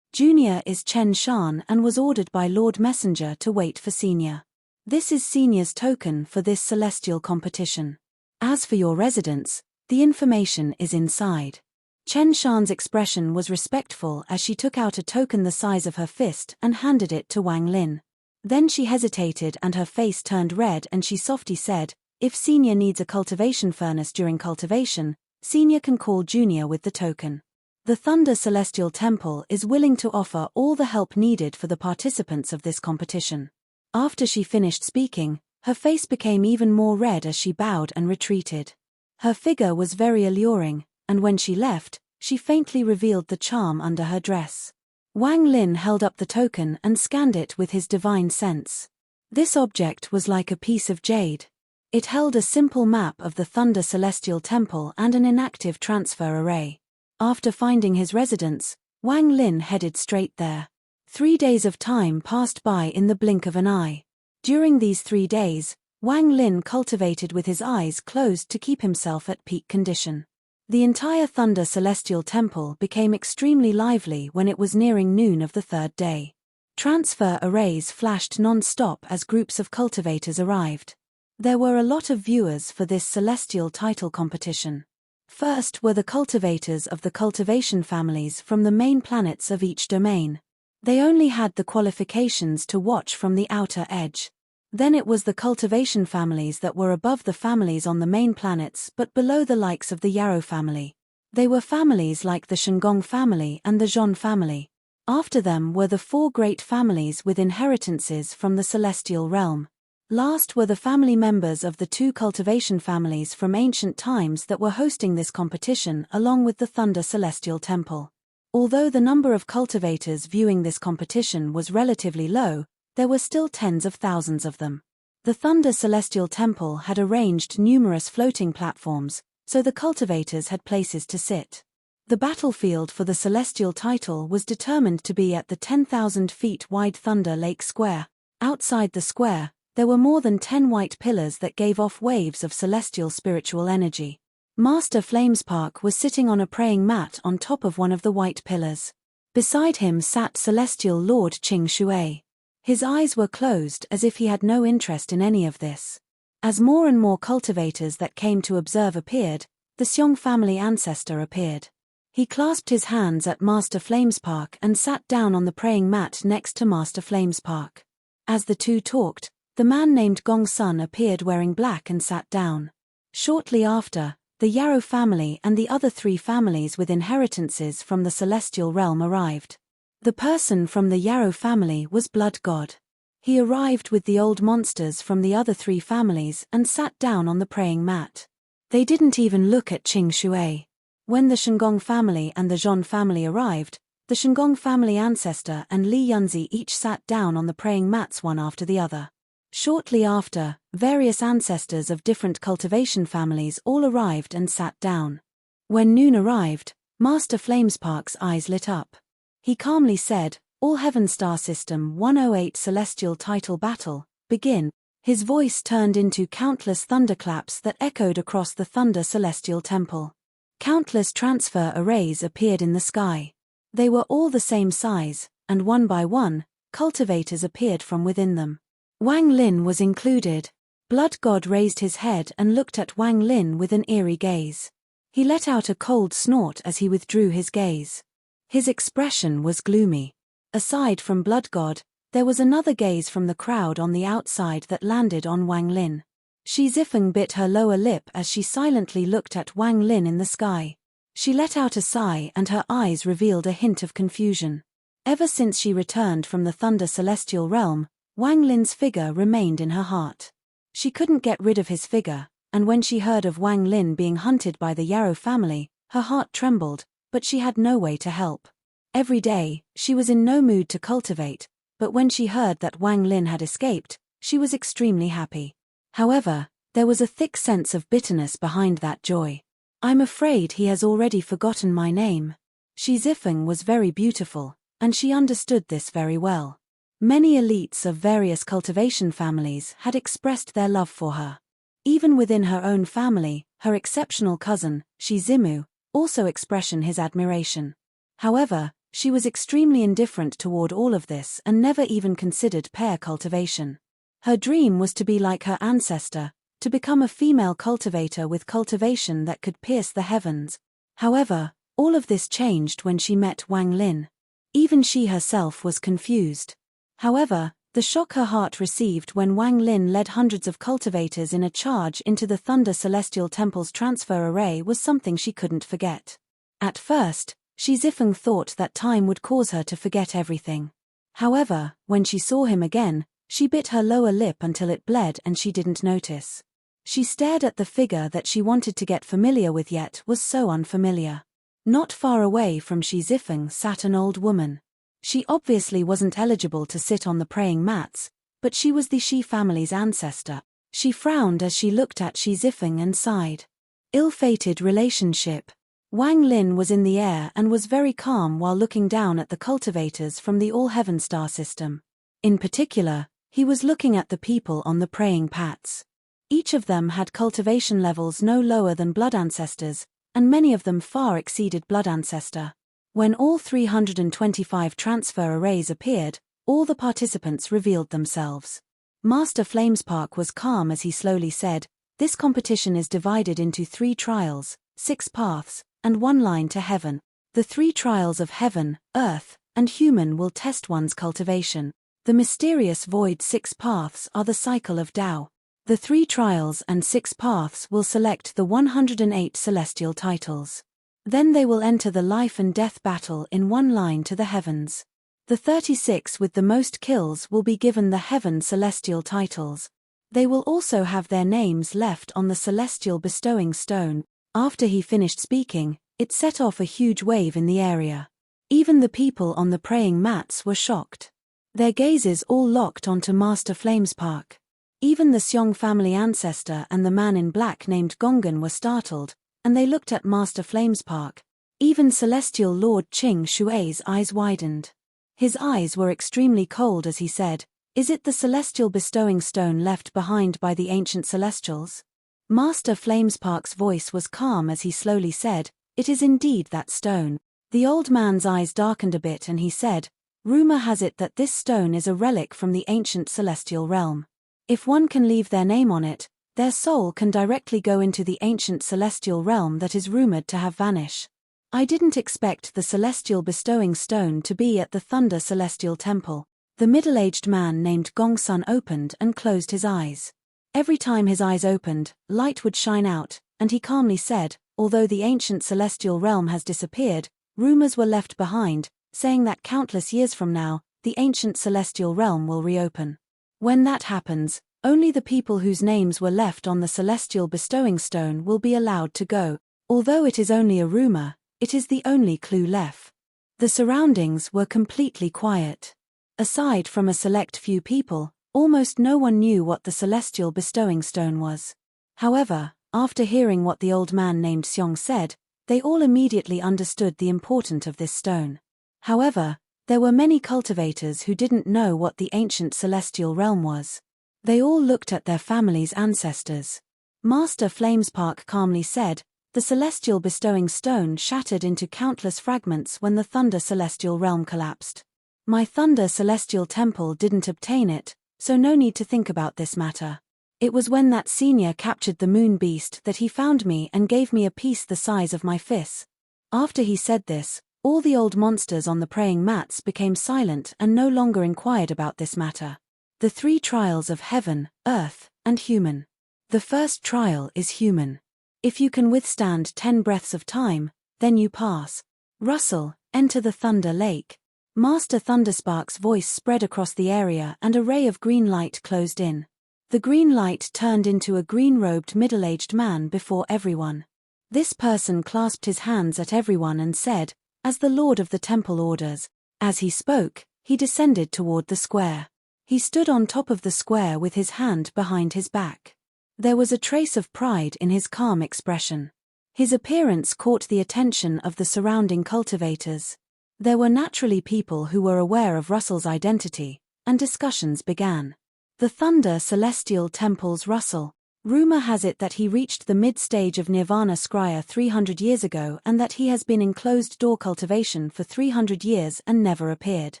Junior is Chen Shan and was ordered by Lord Messenger to wait for Senior. This is Senior's token for this celestial competition. As for your residence, the information is inside. Chen Shan's expression was respectful as she took out a token the size of her fist and handed it to Wang Lin. Then she hesitated and her face turned red and she softly said, "If Senior needs a cultivation furnace during cultivation, Senior can call Junior with the token. The Thunder Celestial Temple is willing to offer all the help needed for the participants of this competition." After she finished speaking, her face became even more red as she bowed and retreated. Her figure was very alluring, and when she left, she faintly revealed the charm under her dress. Wang Lin held up the token and scanned it with his divine sense. This object was like a piece of jade. It held a simple map of the Thunder Celestial Temple and an inactive transfer array. After finding his residence, Wang Lin headed straight there. 3 days of time passed by in the blink of an eye. During these 3 days, Wang Lin cultivated with his eyes closed to keep himself at peak condition. The entire Thunder Celestial Temple became extremely lively when it was nearing noon of the 3rd day. Transfer arrays flashed non-stop as groups of cultivators arrived. There were a lot of viewers for this celestial title competition. First were the cultivators of the cultivation families from the main planets of each domain. They only had the qualifications to watch from the outer edge. Then it was the cultivation families that were above the families on the main planets but below the likes of the Yarrow family. They were families like the Shengong family and the Zhon family. After them were the 4 great families with inheritances from the celestial realm. Last were the family members of the 2 cultivation families from ancient times that were hosting this competition along with the Thunder Celestial Temple. Although the number of cultivators viewing this competition was relatively low, there were still tens of thousands of them. The Thunder Celestial Temple had arranged numerous floating platforms, so the cultivators had places to sit. The battlefield for the celestial title was determined to be at the 10,000 feet wide Thunder Lake Square. Outside the square, there were more than 10 white pillars that gave off waves of celestial spiritual energy. Master Flamespark was sitting on a praying mat on top of one of the white pillars. Beside him sat Celestial Lord Qing Shui. His eyes were closed as if he had no interest in any of this. As more and more cultivators that came to observe appeared, the Xiong family ancestor appeared. He clasped his hands at Master Flamespark and sat down on the praying mat next to Master Flamespark. As the two talked, the man named Gong Sun appeared wearing black and sat down. Shortly after, the Yarrow family and the other 3 families with inheritances from the celestial realm arrived. The person from the Yarrow family was Blood God. He arrived with the old monsters from the other 3 families and sat down on the praying mat. They didn't even look at Qing Shui. When the Shengong family and the Zhon family arrived, the Shengong family ancestor and Li Yunzi each sat down on the praying mats one after the other. Shortly after, various ancestors of different cultivation families all arrived and sat down. When noon arrived, Master Flamespark's eyes lit up. He calmly said, "All Heaven Star System 108 Celestial Title Battle, begin." His voice turned into countless thunderclaps that echoed across the Thunder Celestial Temple. Countless transfer arrays appeared in the sky. They were all the same size, and one by one, cultivators appeared from within them. Wang Lin was included. Blood God raised his head and looked at Wang Lin with an eerie gaze. He let out a cold snort as he withdrew his gaze. His expression was gloomy. Aside from Blood God, there was another gaze from the crowd on the outside that landed on Wang Lin. Shi Zifeng bit her lower lip as she silently looked at Wang Lin in the sky. She let out a sigh and her eyes revealed a hint of confusion. Ever since she returned from the Thunder Celestial Realm, Wang Lin's figure remained in her heart. She couldn't get rid of his figure, and when she heard of Wang Lin being hunted by the Yarrow family, her heart trembled, but she had no way to help. Every day, she was in no mood to cultivate, but when she heard that Wang Lin had escaped, she was extremely happy. However, there was a thick sense of bitterness behind that joy. "I'm afraid he has already forgotten my name." Shi Zifeng was very beautiful, and she understood this very well. Many elites of various cultivation families had expressed their love for her. Even within her own family, her exceptional cousin, Shi Zimu, also expressed his admiration. However, She was extremely indifferent toward all of this and never even considered pair cultivation. Her dream was to be like her ancestor, to become a female cultivator with cultivation that could pierce the heavens. However, all of this changed when she met Wang Lin. Even she herself was confused. However, the shock her heart received when Wang Lin led hundreds of cultivators in a charge into the Thunder Celestial Temple's transfer array was something she couldn't forget. At first, Shi Zifeng thought that time would cause her to forget everything. However, when she saw him again, she bit her lower lip until it bled and she didn't notice. She stared at the figure that she wanted to get familiar with yet was so unfamiliar. Not far away from Shi Zifeng sat an old woman. She obviously wasn't eligible to sit on the praying mats, but she was the Shi family's ancestor. She frowned as she looked at Shi Zifeng and sighed. Ill-fated relationship. Wang Lin was in the air and was very calm while looking down at the cultivators from the All-Heaven Star system. In particular, he was looking at the people on the praying mats. Each of them had cultivation levels no lower than blood ancestors, and many of them far exceeded blood ancestor. When all 325 transfer arrays appeared, all the participants revealed themselves. Master Flamespark was calm as he slowly said, "This competition is divided into 3 trials, 6 paths, and 1 line to heaven. The 3 trials of heaven, earth, and human will test one's cultivation. The mysterious void 6 paths are the cycle of Tao. The 3 trials and 6 paths will select the 108 celestial titles. Then they will enter the life and death battle in 1 line to the heavens. The 36 with the most kills will be given the heaven celestial titles. They will also have their names left on the celestial bestowing stone." After he finished speaking, it set off a huge wave in the area. Even the people on the praying mats were shocked. Their gazes all locked onto Master Flamespark. Even the Xiong family ancestor and the man in black named Gongan were startled, and they looked at Master Flamespark. Even Celestial Lord Qing Shui's eyes widened. His eyes were extremely cold as he said, "Is it the celestial bestowing stone left behind by the ancient celestials?" Master Flamespark's voice was calm as he slowly said, "It is indeed that stone." The old man's eyes darkened a bit and he said, "Rumor has it that this stone is a relic from the ancient celestial realm. If one can leave their name on it, their soul can directly go into the ancient celestial realm that is rumored to have vanished. I didn't expect the celestial bestowing stone to be at the Thunder Celestial Temple." The middle-aged man named Gongsun opened and closed his eyes. Every time his eyes opened, light would shine out, and he calmly said, "Although the ancient celestial realm has disappeared, rumors were left behind, saying that countless years from now, the ancient celestial realm will reopen. When that happens, only the people whose names were left on the celestial bestowing stone will be allowed to go. Although it is only a rumor, it is the only clue left." The surroundings were completely quiet. Aside from a select few people, almost no one knew what the celestial bestowing stone was. However, after hearing what the old man named Xiong said, they all immediately understood the importance of this stone. However, there were many cultivators who didn't know what the ancient celestial realm was. They all looked at their family's ancestors. Master Flamespark calmly said, "The celestial bestowing stone shattered into countless fragments when the Thunder Celestial Realm collapsed. My Thunder Celestial Temple didn't obtain it, so no need to think about this matter. It was when that senior captured the moon beast that he found me and gave me a piece the size of my fist." After he said this, all the old monsters on the praying mats became silent and no longer inquired about this matter. The 3 trials of heaven, earth, and human. The first trial is human. If you can withstand 10 breaths of time, then you pass. Russell, enter the Thunder Lake. Master Thunderspark's voice spread across the area and a ray of green light closed in. The green light turned into a green-robed middle-aged man before everyone. This person clasped his hands at everyone and said, "As the Lord of the Temple orders." As he spoke, he descended toward the square. He stood on top of the square with his hand behind his back. There was a trace of pride in his calm expression. His appearance caught the attention of the surrounding cultivators. There were naturally people who were aware of Russell's identity, and discussions began. The Thunder Celestial Temple's Russell. Rumor has it that he reached the mid-stage of Nirvana Scrya 300 years ago and that he has been in closed-door cultivation for 300 years and never appeared.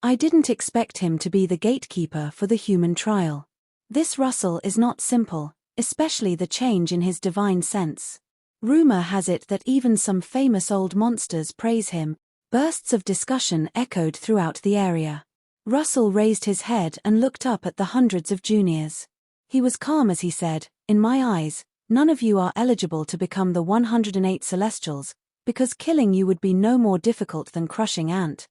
I didn't expect him to be the gatekeeper for the human trial. This Russell is not simple, especially the change in his divine sense. Rumor has it that even some famous old monsters praise him. Bursts of discussion echoed throughout the area. Russell raised his head and looked up at the hundreds of juniors. He was calm as he said, "In my eyes, none of you are eligible to become the 108 Celestials, because killing you would be no more difficult than crushing ant.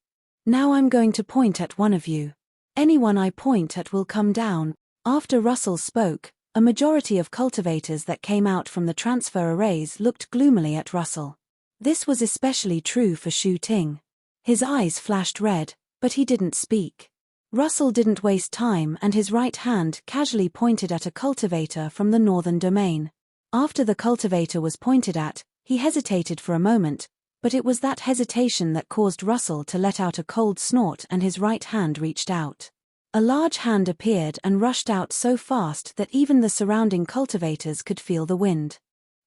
Now I'm going to point at one of you. Anyone I point at will come down." After Russell spoke, a majority of cultivators that came out from the transfer arrays looked gloomily at Russell. This was especially true for Shu Ting. His eyes flashed red, but he didn't speak. Russell didn't waste time and his right hand casually pointed at a cultivator from the northern domain. After the cultivator was pointed at, he hesitated for a moment, but it was that hesitation that caused Russell to let out a cold snort and his right hand reached out. A large hand appeared and rushed out so fast that even the surrounding cultivators could feel the wind.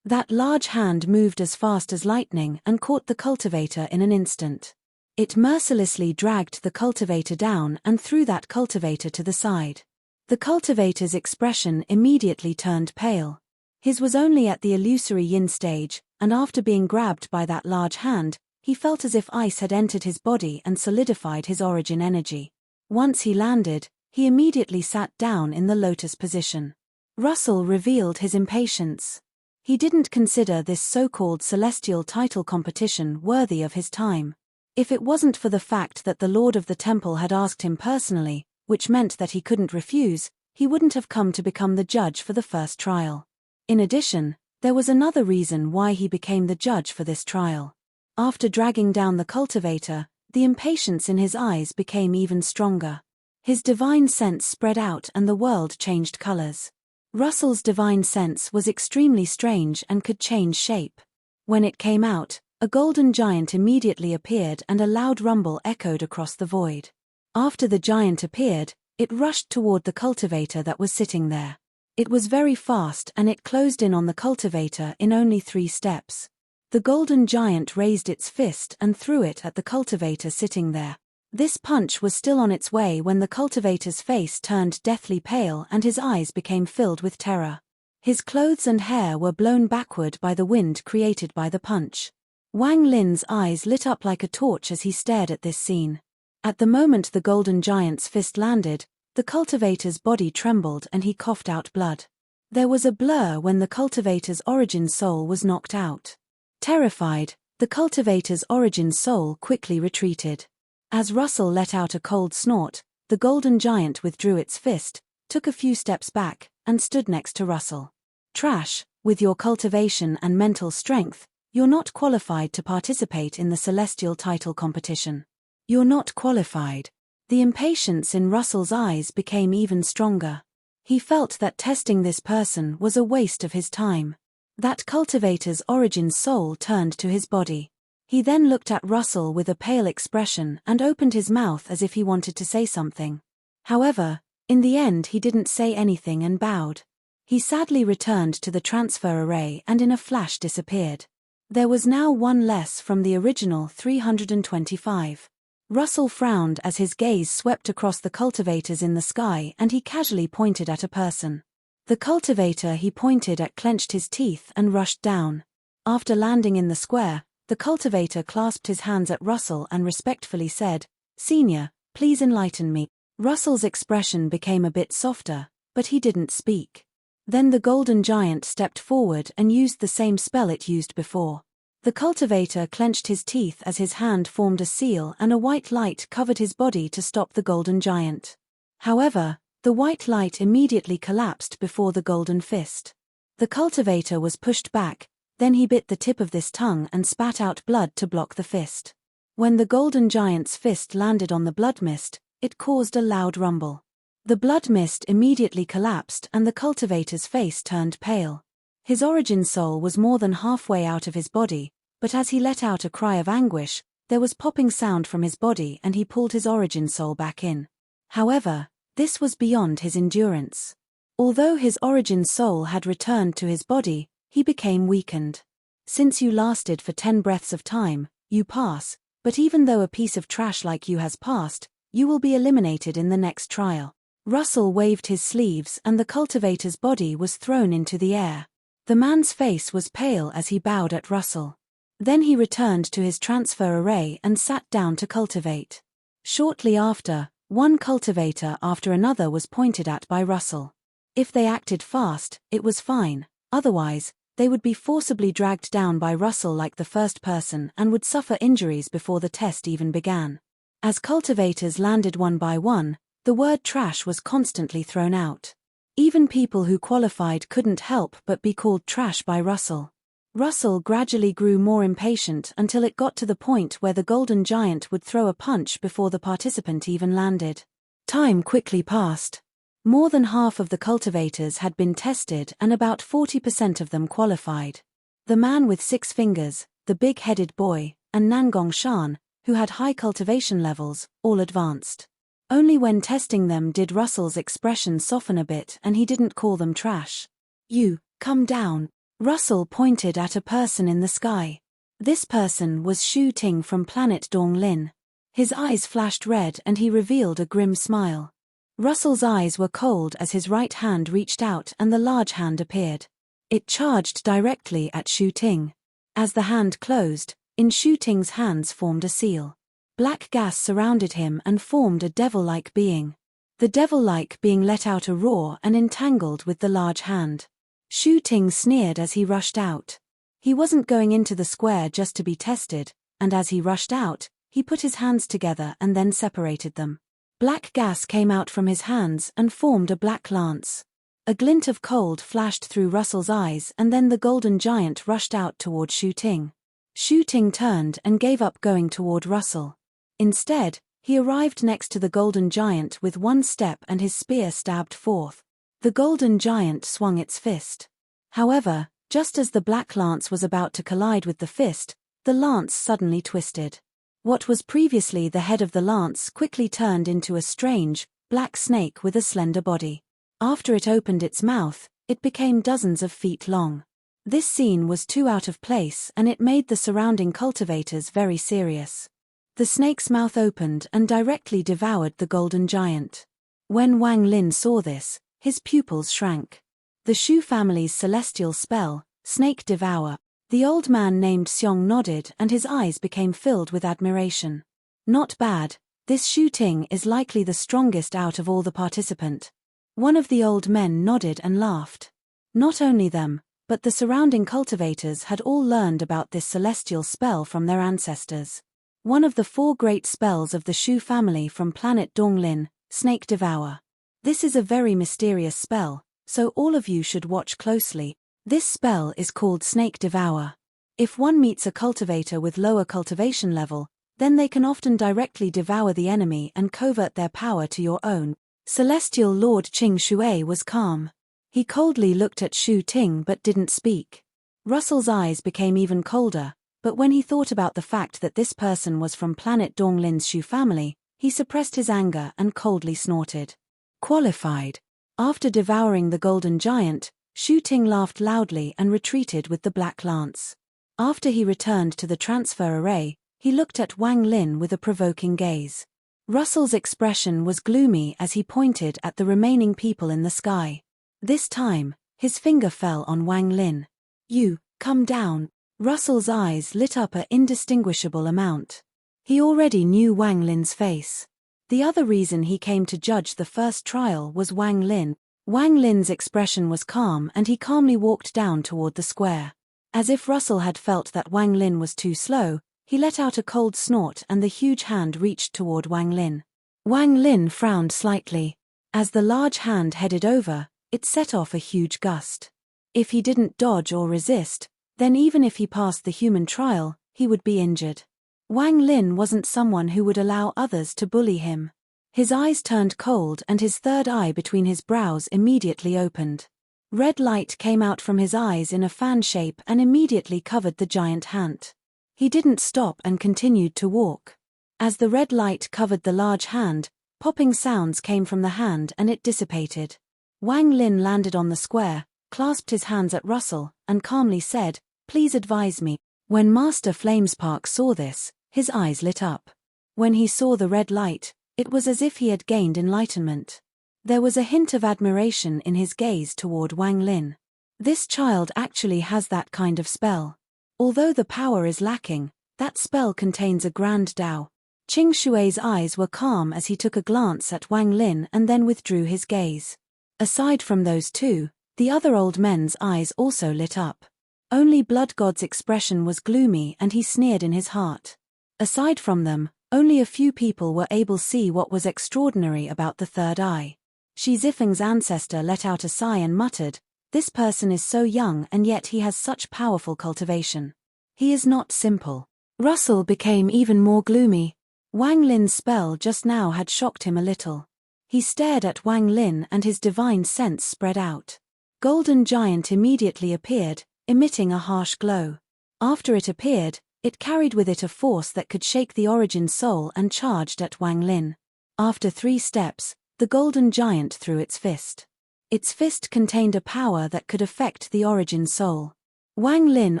That large hand moved as fast as lightning and caught the cultivator in an instant. It mercilessly dragged the cultivator down and threw that cultivator to the side. The cultivator's expression immediately turned pale. His was only at the illusory yin stage, and after being grabbed by that large hand, he felt as if ice had entered his body and solidified his origin energy. Once he landed, he immediately sat down in the lotus position. Russell revealed his impatience. He didn't consider this so-called celestial title competition worthy of his time. If it wasn't for the fact that the Lord of the Temple had asked him personally, which meant that he couldn't refuse, he wouldn't have come to become the judge for the first trial. In addition, there was another reason why he became the judge for this trial. After dragging down the cultivator, the impatience in his eyes became even stronger. His divine sense spread out and the world changed colors. Russell's divine sense was extremely strange and could change shape. When it came out, a golden giant immediately appeared and a loud rumble echoed across the void. After the giant appeared, it rushed toward the cultivator that was sitting there. It was very fast and it closed in on the cultivator in only 3 steps. The golden giant raised its fist and threw it at the cultivator sitting there. This punch was still on its way when the cultivator's face turned deathly pale and his eyes became filled with terror. His clothes and hair were blown backward by the wind created by the punch. Wang Lin's eyes lit up like a torch as he stared at this scene. At the moment the golden giant's fist landed, the cultivator's body trembled and he coughed out blood. There was a blur when the cultivator's origin soul was knocked out. Terrified, the cultivator's origin soul quickly retreated. As Russell let out a cold snort, the golden giant withdrew its fist, took a few steps back, and stood next to Russell. "Trash, with your cultivation and mental strength, you're not qualified to participate in the celestial title competition. You're not qualified." The impatience in Russell's eyes became even stronger. He felt that testing this person was a waste of his time. That cultivator's origin soul turned to his body. He then looked at Russell with a pale expression and opened his mouth as if he wanted to say something. However, in the end he didn't say anything and bowed. He sadly returned to the transfer array and in a flash disappeared. There was now one less from the original 325. Russell frowned as his gaze swept across the cultivators in the sky and he casually pointed at a person. The cultivator he pointed at clenched his teeth and rushed down. After landing in the square, the cultivator clasped his hands at Russell and respectfully said, "Senior, please enlighten me." Russell's expression became a bit softer, but he didn't speak. Then the golden giant stepped forward and used the same spell it used before. The cultivator clenched his teeth as his hand formed a seal and a white light covered his body to stop the golden giant. However, the white light immediately collapsed before the golden fist. The cultivator was pushed back, then he bit the tip of this tongue and spat out blood to block the fist. When the golden giant's fist landed on the blood mist, it caused a loud rumble. The blood mist immediately collapsed and the cultivator's face turned pale. His origin soul was more than halfway out of his body, but as he let out a cry of anguish, there was popping sound from his body and he pulled his origin soul back in. However, this was beyond his endurance. Although his origin soul had returned to his body, he became weakened. Since you lasted for 10 breaths of time, you pass, but even though a piece of trash like you has passed, you will be eliminated in the next trial. Russell waved his sleeves and the cultivator's body was thrown into the air. The man's face was pale as he bowed at Russell. Then he returned to his transfer array and sat down to cultivate. Shortly after, one cultivator after another was pointed at by Russell. If they acted fast, it was fine, otherwise, they would be forcibly dragged down by Russell like the first person and would suffer injuries before the test even began. As cultivators landed one by one, the word trash was constantly thrown out. Even people who qualified couldn't help but be called trash by Russell. Russell gradually grew more impatient until it got to the point where the golden giant would throw a punch before the participant even landed. Time quickly passed. More than half of the cultivators had been tested and about 40% of them qualified. The man with 6 fingers, the big-headed boy, and Nangong Shan, who had high cultivation levels, all advanced. Only when testing them did Russell's expression soften a bit and he didn't call them trash. "You, come down." Russell pointed at a person in the sky. This person was Shu Ting from planet Donglin. His eyes flashed red and he revealed a grim smile. Russell's eyes were cold as his right hand reached out and the large hand appeared. It charged directly at Shu Ting. As the hand closed, in Shu Ting's hands formed a seal. Black gas surrounded him and formed a devil-like being. The devil-like being let out a roar and entangled with the large hand. Shu Ting sneered as he rushed out. He wasn't going into the square just to be tested, and as he rushed out, he put his hands together and then separated them. Black gas came out from his hands and formed a black lance. A glint of cold flashed through Russell's eyes and then the golden giant rushed out toward Shu Ting. Shu Ting turned and gave up going toward Russell. Instead, he arrived next to the golden giant with one step and his spear stabbed forth. The golden giant swung its fist. However, just as the black lance was about to collide with the fist, the lance suddenly twisted. What was previously the head of the lance quickly turned into a strange, black snake with a slender body. After it opened its mouth, it became dozens of feet long. This scene was too out of place and it made the surrounding cultivators very serious. The snake's mouth opened and directly devoured the golden giant. When Wang Lin saw this, his pupils shrank. The Shu family's celestial spell, Snake Devour. The old man named Xiong nodded and his eyes became filled with admiration. Not bad, this Shu Ting is likely the strongest out of all the participants. One of the old men nodded and laughed. Not only them, but the surrounding cultivators had all learned about this celestial spell from their ancestors. One of the 4 great spells of the Shu family from planet Donglin, Snake Devour. This is a very mysterious spell, so all of you should watch closely. This spell is called Snake Devour. If one meets a cultivator with lower cultivation level, then they can often directly devour the enemy and convert their power to your own. Celestial Lord Qing Shui was calm. He coldly looked at Shu Ting but didn't speak. Russell's eyes became even colder, but when he thought about the fact that this person was from planet Donglin's Shu family, he suppressed his anger and coldly snorted. Qualified. After devouring the golden giant, Shu Ting laughed loudly and retreated with the black lance. After he returned to the transfer array, he looked at Wang Lin with a provoking gaze. Russell's expression was gloomy as he pointed at the remaining people in the sky. This time, his finger fell on Wang Lin. "You, come down." Russell's eyes lit up an indistinguishable amount. He already knew Wang Lin's face. The other reason he came to judge the first trial was Wang Lin. Wang Lin's expression was calm and he calmly walked down toward the square. As if Russell had felt that Wang Lin was too slow, he let out a cold snort and the huge hand reached toward Wang Lin. Wang Lin frowned slightly. As the large hand headed over, it set off a huge gust. If he didn't dodge or resist, then even if he passed the human trial, he would be injured. Wang Lin wasn't someone who would allow others to bully him. His eyes turned cold and his third eye between his brows immediately opened. Red light came out from his eyes in a fan shape and immediately covered the giant hand. He didn't stop and continued to walk. As the red light covered the large hand, popping sounds came from the hand and it dissipated. Wang Lin landed on the square, clasped his hands at Russell, and calmly said, "Please advise me." When Master Flamespark saw this, his eyes lit up. When he saw the red light, it was as if he had gained enlightenment. There was a hint of admiration in his gaze toward Wang Lin. This child actually has that kind of spell. Although the power is lacking, that spell contains a grand Tao. Qing Shui's eyes were calm as he took a glance at Wang Lin and then withdrew his gaze. Aside from those two, the other old men's eyes also lit up. Only Blood God's expression was gloomy and he sneered in his heart. Aside from them, only a few people were able to see what was extraordinary about the third eye. Shi Zifeng's ancestor let out a sigh and muttered, "This person is so young and yet he has such powerful cultivation. He is not simple." Russell became even more gloomy. Wang Lin's spell just now had shocked him a little. He stared at Wang Lin and his divine sense spread out. Golden Giant immediately appeared, emitting a harsh glow. After it appeared, it carried with it a force that could shake the Origin Soul and charged at Wang Lin. After 3 steps, the Golden Giant threw its fist. Its fist contained a power that could affect the Origin Soul. Wang Lin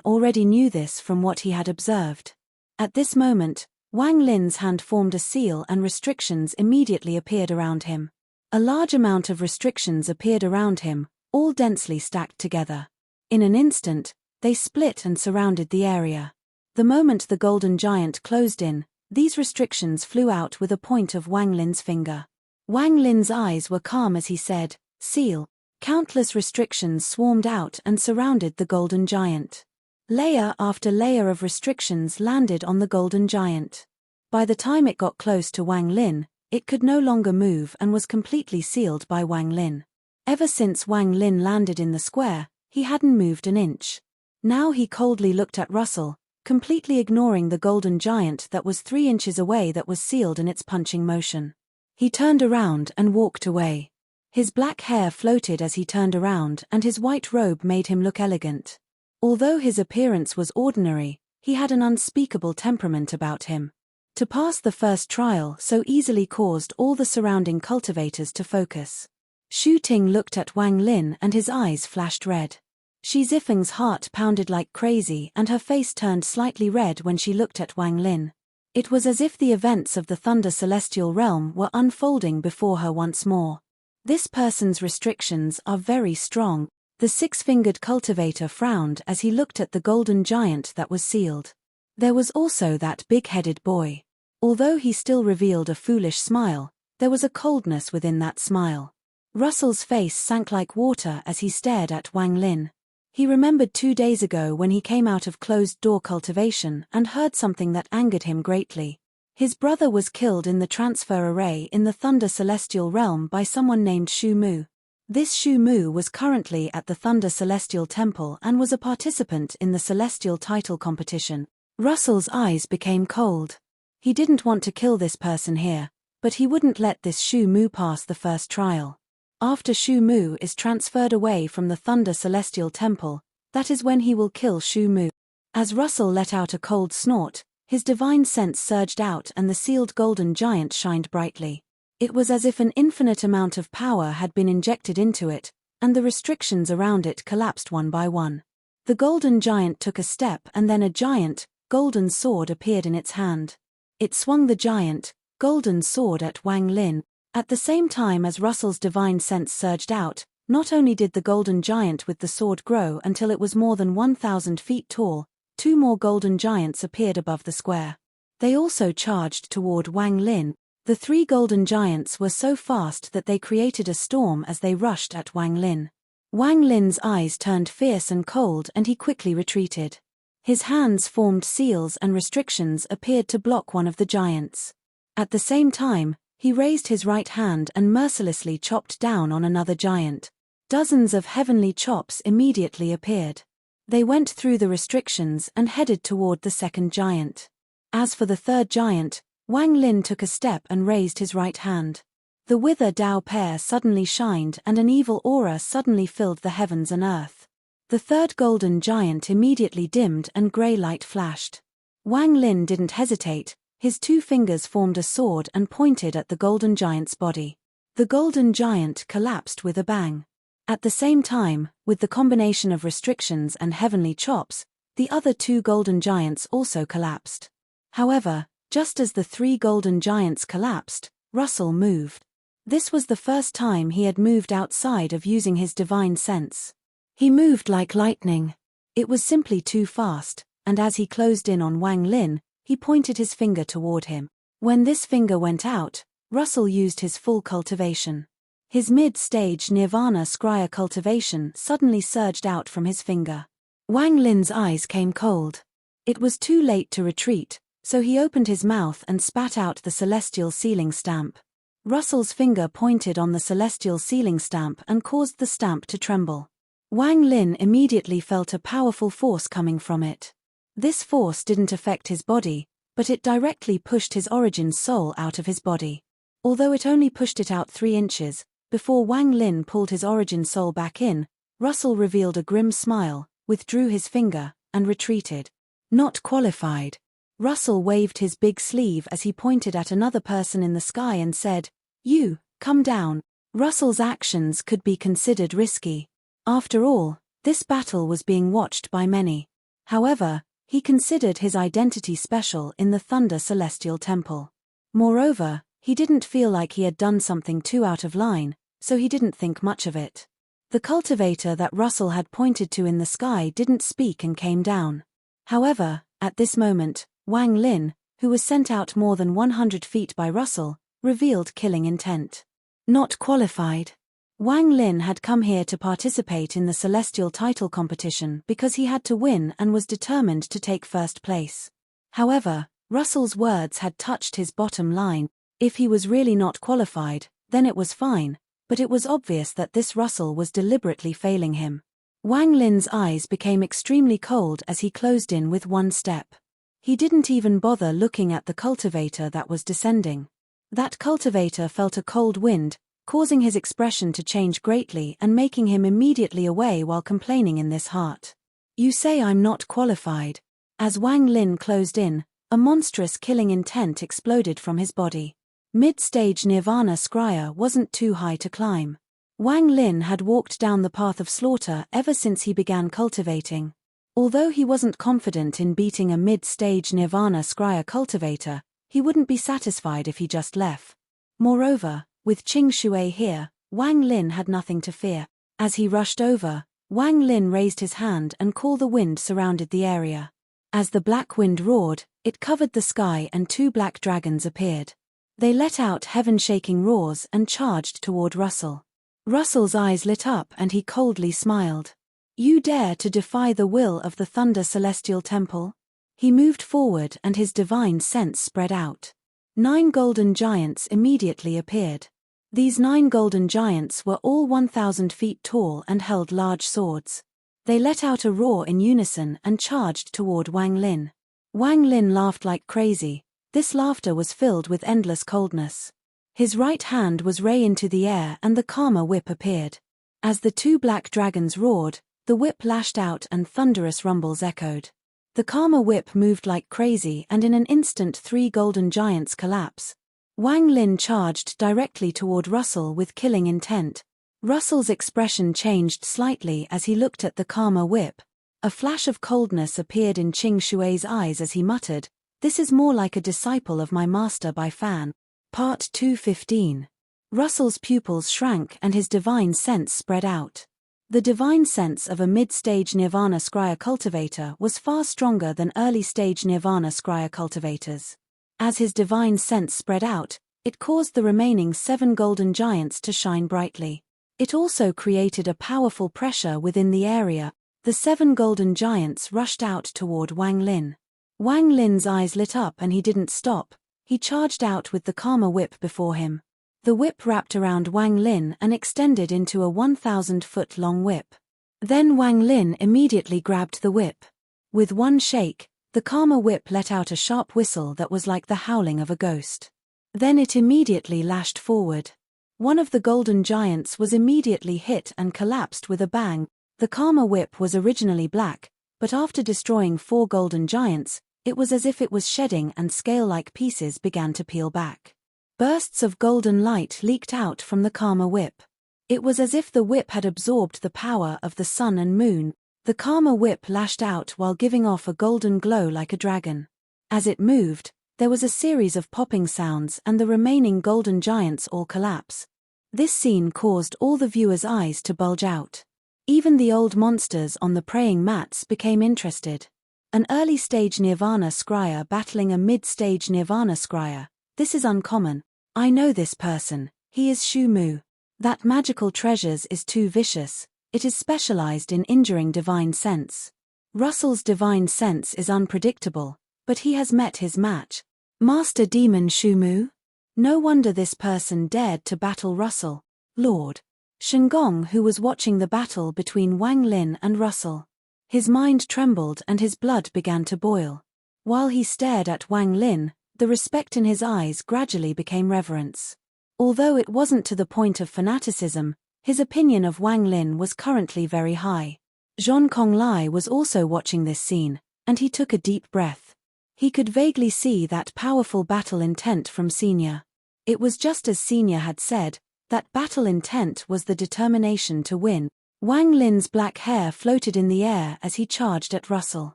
already knew this from what he had observed. At this moment, Wang Lin's hand formed a seal and restrictions immediately appeared around him. A large amount of restrictions appeared around him, all densely stacked together. In an instant, they split and surrounded the area. The moment the Golden Giant closed in, these restrictions flew out with a point of Wang Lin's finger. Wang Lin's eyes were calm as he said, "Seal." Countless restrictions swarmed out and surrounded the Golden Giant. Layer after layer of restrictions landed on the Golden Giant. By the time it got close to Wang Lin, it could no longer move and was completely sealed by Wang Lin. Ever since Wang Lin landed in the square, he hadn't moved an inch. Now he coldly looked at Russell, completely ignoring the Golden Giant that was 3 inches away that was sealed in its punching motion. He turned around and walked away. His black hair floated as he turned around and his white robe made him look elegant. Although his appearance was ordinary, he had an unspeakable temperament about him. To pass the first trial so easily caused all the surrounding cultivators to focus. Shu Ting looked at Wang Lin and his eyes flashed red. Shi Zifeng's heart pounded like crazy and her face turned slightly red when she looked at Wang Lin. It was as if the events of the Thunder Celestial Realm were unfolding before her once more. This person's restrictions are very strong. The 6-fingered cultivator frowned as he looked at the Golden Giant that was sealed. There was also that big-headed boy. Although he still revealed a foolish smile, there was a coldness within that smile. Russell's face sank like water as he stared at Wang Lin. He remembered 2 days ago when he came out of closed-door cultivation and heard something that angered him greatly. His brother was killed in the transfer array in the Thunder Celestial Realm by someone named Shu Mu. This Shu Mu was currently at the Thunder Celestial Temple and was a participant in the Celestial Title competition. Russell's eyes became cold. He didn't want to kill this person here, but he wouldn't let this Shu Mu pass the first trial. After Shu Mu is transferred away from the Thunder Celestial Temple, that is when he will kill Shu Mu. As Russell let out a cold snort, his divine sense surged out and the sealed Golden Giant shined brightly. It was as if an infinite amount of power had been injected into it, and the restrictions around it collapsed one by one. The Golden Giant took a step and then a giant, golden sword appeared in its hand. It swung the giant, golden sword at Wang Lin. At the same time as Russell's divine sense surged out, not only did the Golden Giant with the sword grow until it was more than 1,000 feet tall, 2 more Golden Giants appeared above the square. They also charged toward Wang Lin. The 3 Golden Giants were so fast that they created a storm as they rushed at Wang Lin. Wang Lin's eyes turned fierce and cold and he quickly retreated. His hands formed seals and restrictions appeared to block one of the giants. At the same time, he raised his right hand and mercilessly chopped down on another giant. Dozens of heavenly chops immediately appeared. They went through the restrictions and headed toward the second giant. As for the third giant, Wang Lin took a step and raised his right hand. The Wither Dao pair suddenly shined and an evil aura suddenly filled the heavens and earth. The third Golden Giant immediately dimmed and grey light flashed. Wang Lin didn't hesitate, his 2 fingers formed a sword and pointed at the Golden Giant's body. The Golden Giant collapsed with a bang. At the same time, with the combination of restrictions and heavenly chops, the other two golden giants also collapsed. However, just as the three golden giants collapsed, Russell moved. This was the first time he had moved outside of using his divine sense. He moved like lightning. It was simply too fast, and as he closed in on Wang Lin, he pointed his finger toward him. When this finger went out, Russell used his full cultivation. His mid-stage Nirvana Scrya cultivation suddenly surged out from his finger. Wang Lin's eyes came cold. It was too late to retreat, so he opened his mouth and spat out the celestial sealing stamp. Russell's finger pointed on the celestial sealing stamp and caused the stamp to tremble. Wang Lin immediately felt a powerful force coming from it. This force didn't affect his body, but it directly pushed his origin soul out of his body. Although it only pushed it out 3 inches, before Wang Lin pulled his origin soul back in, Russell revealed a grim smile, withdrew his finger, and retreated. Not qualified. Russell waved his big sleeve as he pointed at another person in the sky and said, "You, come down." Russell's actions could be considered risky. After all, this battle was being watched by many. However, he considered his identity special in the Thunder Celestial Temple. Moreover, he didn't feel like he had done something too out of line, so he didn't think much of it. The cultivator that Russell had pointed to in the sky didn't speak and came down. However, at this moment, Wang Lin, who was sent out more than 100 feet by Russell, revealed killing intent. Not qualified. Wang Lin had come here to participate in the Celestial title competition because he had to win and was determined to take first place. However, Russell's words had touched his bottom line. If he was really not qualified, then it was fine, but it was obvious that this Russell was deliberately failing him. Wang Lin's eyes became extremely cold as he closed in with one step. He didn't even bother looking at the cultivator that was descending. That cultivator felt a cold wind, causing his expression to change greatly and making him immediately away while complaining in this heart. "You say I'm not qualified." As Wang Lin closed in, a monstrous killing intent exploded from his body. Mid-stage Nirvana Scrya wasn't too high to climb. Wang Lin had walked down the path of slaughter ever since he began cultivating. Although he wasn't confident in beating a mid-stage Nirvana Scrya cultivator, he wouldn't be satisfied if he just left. Moreover, with Qing Shui here, Wang Lin had nothing to fear. As he rushed over, Wang Lin raised his hand and called the wind surrounded the area. As the black wind roared, it covered the sky and 2 black dragons appeared. They let out heaven-shaking roars and charged toward Russell. Russell's eyes lit up and he coldly smiled. "You dare to defy the will of the Thunder Celestial Temple?" He moved forward and his divine sense spread out. 9 golden giants immediately appeared. These 9 golden giants were all 1,000 feet tall and held large swords. They let out a roar in unison and charged toward Wang Lin. Wang Lin laughed like crazy. This laughter was filled with endless coldness. His right hand was raised into the air and the Karma whip appeared. As the 2 black dragons roared, the whip lashed out and thunderous rumbles echoed. The Karma whip moved like crazy and in an instant 3 golden giants collapsed. Wang Lin charged directly toward Russell with killing intent. Russell's expression changed slightly as he looked at the Karma whip. A flash of coldness appeared in Qing Shui's eyes as he muttered, "This is more like a disciple of my master by fan." Part 2:15. Russell's pupils shrank and his divine sense spread out. The divine sense of a mid-stage Nirvana Scrya cultivator was far stronger than early-stage Nirvana Scrya cultivators. As his divine sense spread out, it caused the remaining 7 golden giants to shine brightly. It also created a powerful pressure within the area. The 7 golden giants rushed out toward Wang Lin. Wang Lin's eyes lit up and he didn't stop. He charged out with the Karma whip before him. The whip wrapped around Wang Lin and extended into a 1,000-foot-long whip. Then Wang Lin immediately grabbed the whip. With one shake, the Karma whip let out a sharp whistle that was like the howling of a ghost. Then it immediately lashed forward. One of the golden giants was immediately hit and collapsed with a bang. The Karma whip was originally black, but after destroying 4 golden giants, it was as if it was shedding and scale-like pieces began to peel back. Bursts of golden light leaked out from the Karma whip. It was as if the whip had absorbed the power of the sun and moon. The Karma whip lashed out while giving off a golden glow like a dragon. As it moved, there was a series of popping sounds and the remaining golden giants all collapse. This scene caused all the viewers' eyes to bulge out. Even the old monsters on the praying mats became interested. An early-stage Nirvana Scryer battling a mid-stage Nirvana Scryer. This is uncommon. I know this person, he is Shu Mu. That magical treasures is too vicious, it is specialized in injuring divine sense. Russell's divine sense is unpredictable, but he has met his match. Master Demon Shu Mu? No wonder this person dared to battle Russell. Lord Shengong, who was watching the battle between Wang Lin and Russell. His mind trembled and his blood began to boil. While he stared at Wang Lin, the respect in his eyes gradually became reverence. Although it wasn't to the point of fanaticism, his opinion of Wang Lin was currently very high. Zhong Konglai was also watching this scene, and he took a deep breath. He could vaguely see that powerful battle intent from Senior. It was just as Senior had said, that battle intent was the determination to win. Wang Lin's black hair floated in the air as he charged at Russell.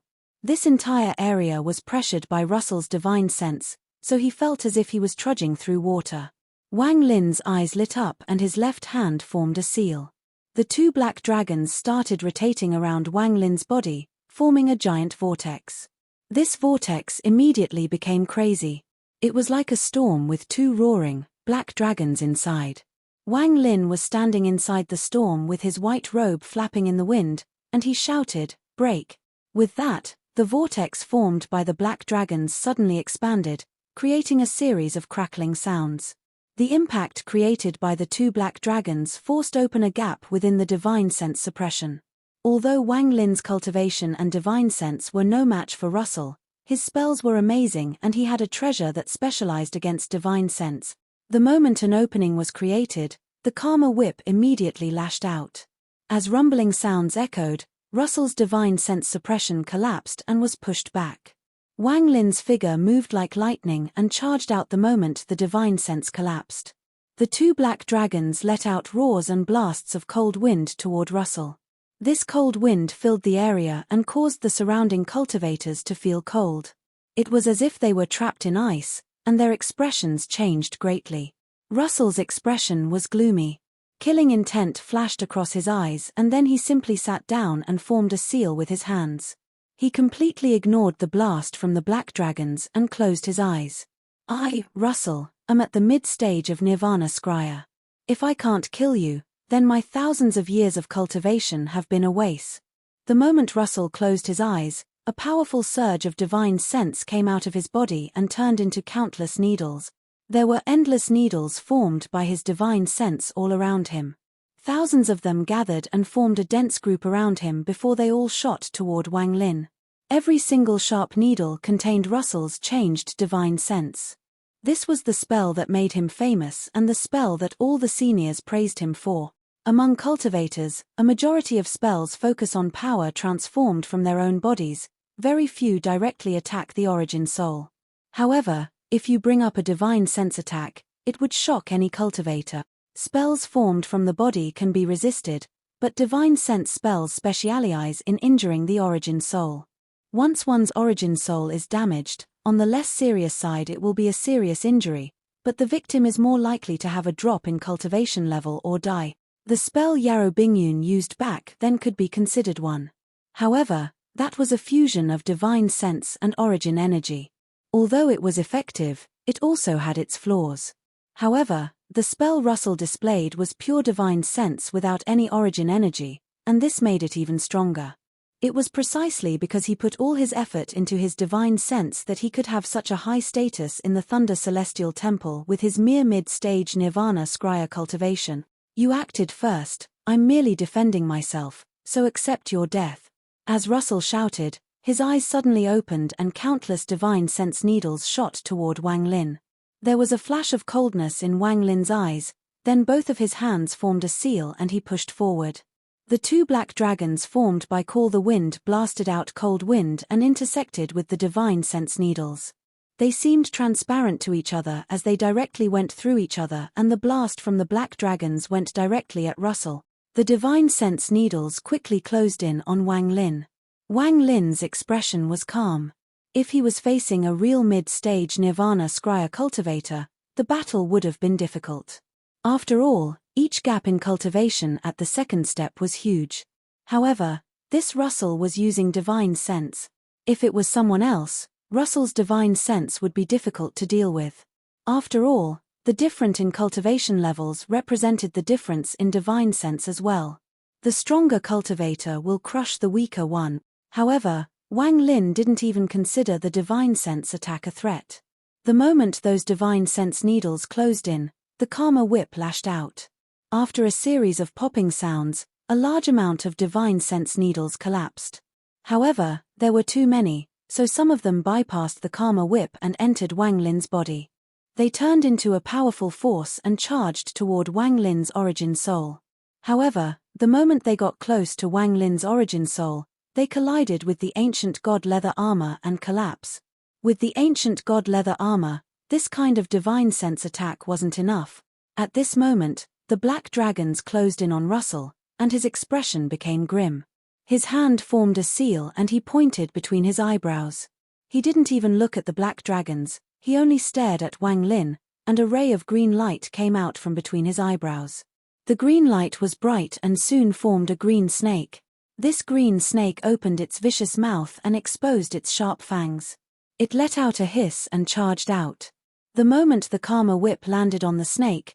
This entire area was pressured by Russell's divine sense, so he felt as if he was trudging through water. Wang Lin's eyes lit up and his left hand formed a seal. The two black dragons started rotating around Wang Lin's body, forming a giant vortex. This vortex immediately became crazy. It was like a storm with two roaring, black dragons inside. Wang Lin was standing inside the storm with his white robe flapping in the wind, and he shouted, "Break!" With that, the vortex formed by the black dragons suddenly expanded, creating a series of crackling sounds. The impact created by the two black dragons forced open a gap within the divine sense suppression. Although Wang Lin's cultivation and divine sense were no match for Russell, his spells were amazing and he had a treasure that specialized against divine sense. The moment an opening was created, the Karma whip immediately lashed out. As rumbling sounds echoed, Russell's divine sense suppression collapsed and was pushed back. Wang Lin's figure moved like lightning and charged out the moment the divine sense collapsed. The two black dragons let out roars and blasts of cold wind toward Russell. This cold wind filled the area and caused the surrounding cultivators to feel cold. It was as if they were trapped in ice, and their expressions changed greatly. Russell's expression was gloomy. Killing intent flashed across his eyes and then he simply sat down and formed a seal with his hands. He completely ignored the blast from the black dragons and closed his eyes. I, Russell, am at the mid-stage of Nirvana Scryer. If I can't kill you, then my thousands of years of cultivation have been a waste. The moment Russell closed his eyes, a powerful surge of divine sense came out of his body and turned into countless needles. There were endless needles formed by his divine sense all around him. Thousands of them gathered and formed a dense group around him before they all shot toward Wang Lin. Every single sharp needle contained Russell's changed divine sense. This was the spell that made him famous and the spell that all the seniors praised him for. Among cultivators, a majority of spells focus on power transformed from their own bodies, very few directly attack the origin soul. However, if you bring up a divine sense attack, it would shock any cultivator. Spells formed from the body can be resisted, but divine sense spells specialize in injuring the origin soul. Once one's origin soul is damaged, on the less serious side it will be a serious injury, but the victim is more likely to have a drop in cultivation level or die. The spell Yarrow Bingyun used back then could be considered one. However, that was a fusion of divine sense and origin energy. Although it was effective, it also had its flaws. However, the spell Russell displayed was pure divine sense without any origin energy, and this made it even stronger. It was precisely because he put all his effort into his divine sense that he could have such a high status in the Thunder Celestial Temple with his mere mid-stage Nirvana Scryer cultivation. You acted first, I'm merely defending myself, so accept your death. As Russell shouted, his eyes suddenly opened and countless divine sense needles shot toward Wang Lin. There was a flash of coldness in Wang Lin's eyes, then both of his hands formed a seal and he pushed forward. The two black dragons formed by Call the Wind blasted out cold wind and intersected with the divine sense needles. They seemed transparent to each other as they directly went through each other, and the blast from the black dragons went directly at Russell. The divine sense needles quickly closed in on Wang Lin. Wang Lin's expression was calm. If he was facing a real mid-stage Nirvana Scryer cultivator, the battle would have been difficult. After all, each gap in cultivation at the second step was huge. However, this Russell was using divine sense. If it was someone else, Russell's divine sense would be difficult to deal with. After all, the difference in cultivation levels represented the difference in divine sense as well. The stronger cultivator will crush the weaker one. However, Wang Lin didn't even consider the divine sense attack a threat. The moment those divine sense needles closed in, the Karma Whip lashed out. After a series of popping sounds, a large amount of divine sense needles collapsed. However, there were too many, so some of them bypassed the Karma Whip and entered Wang Lin's body. They turned into a powerful force and charged toward Wang Lin's origin soul. However, the moment they got close to Wang Lin's origin soul, they collided with the ancient god leather armor and collapse. With the ancient god leather armor, this kind of divine sense attack wasn't enough. At this moment, the black dragons closed in on Russell, and his expression became grim. His hand formed a seal and he pointed between his eyebrows. He didn't even look at the black dragons, he only stared at Wang Lin, and a ray of green light came out from between his eyebrows. The green light was bright and soon formed a green snake. This green snake opened its vicious mouth and exposed its sharp fangs. It let out a hiss and charged out. The moment the Karma Whip landed on the snake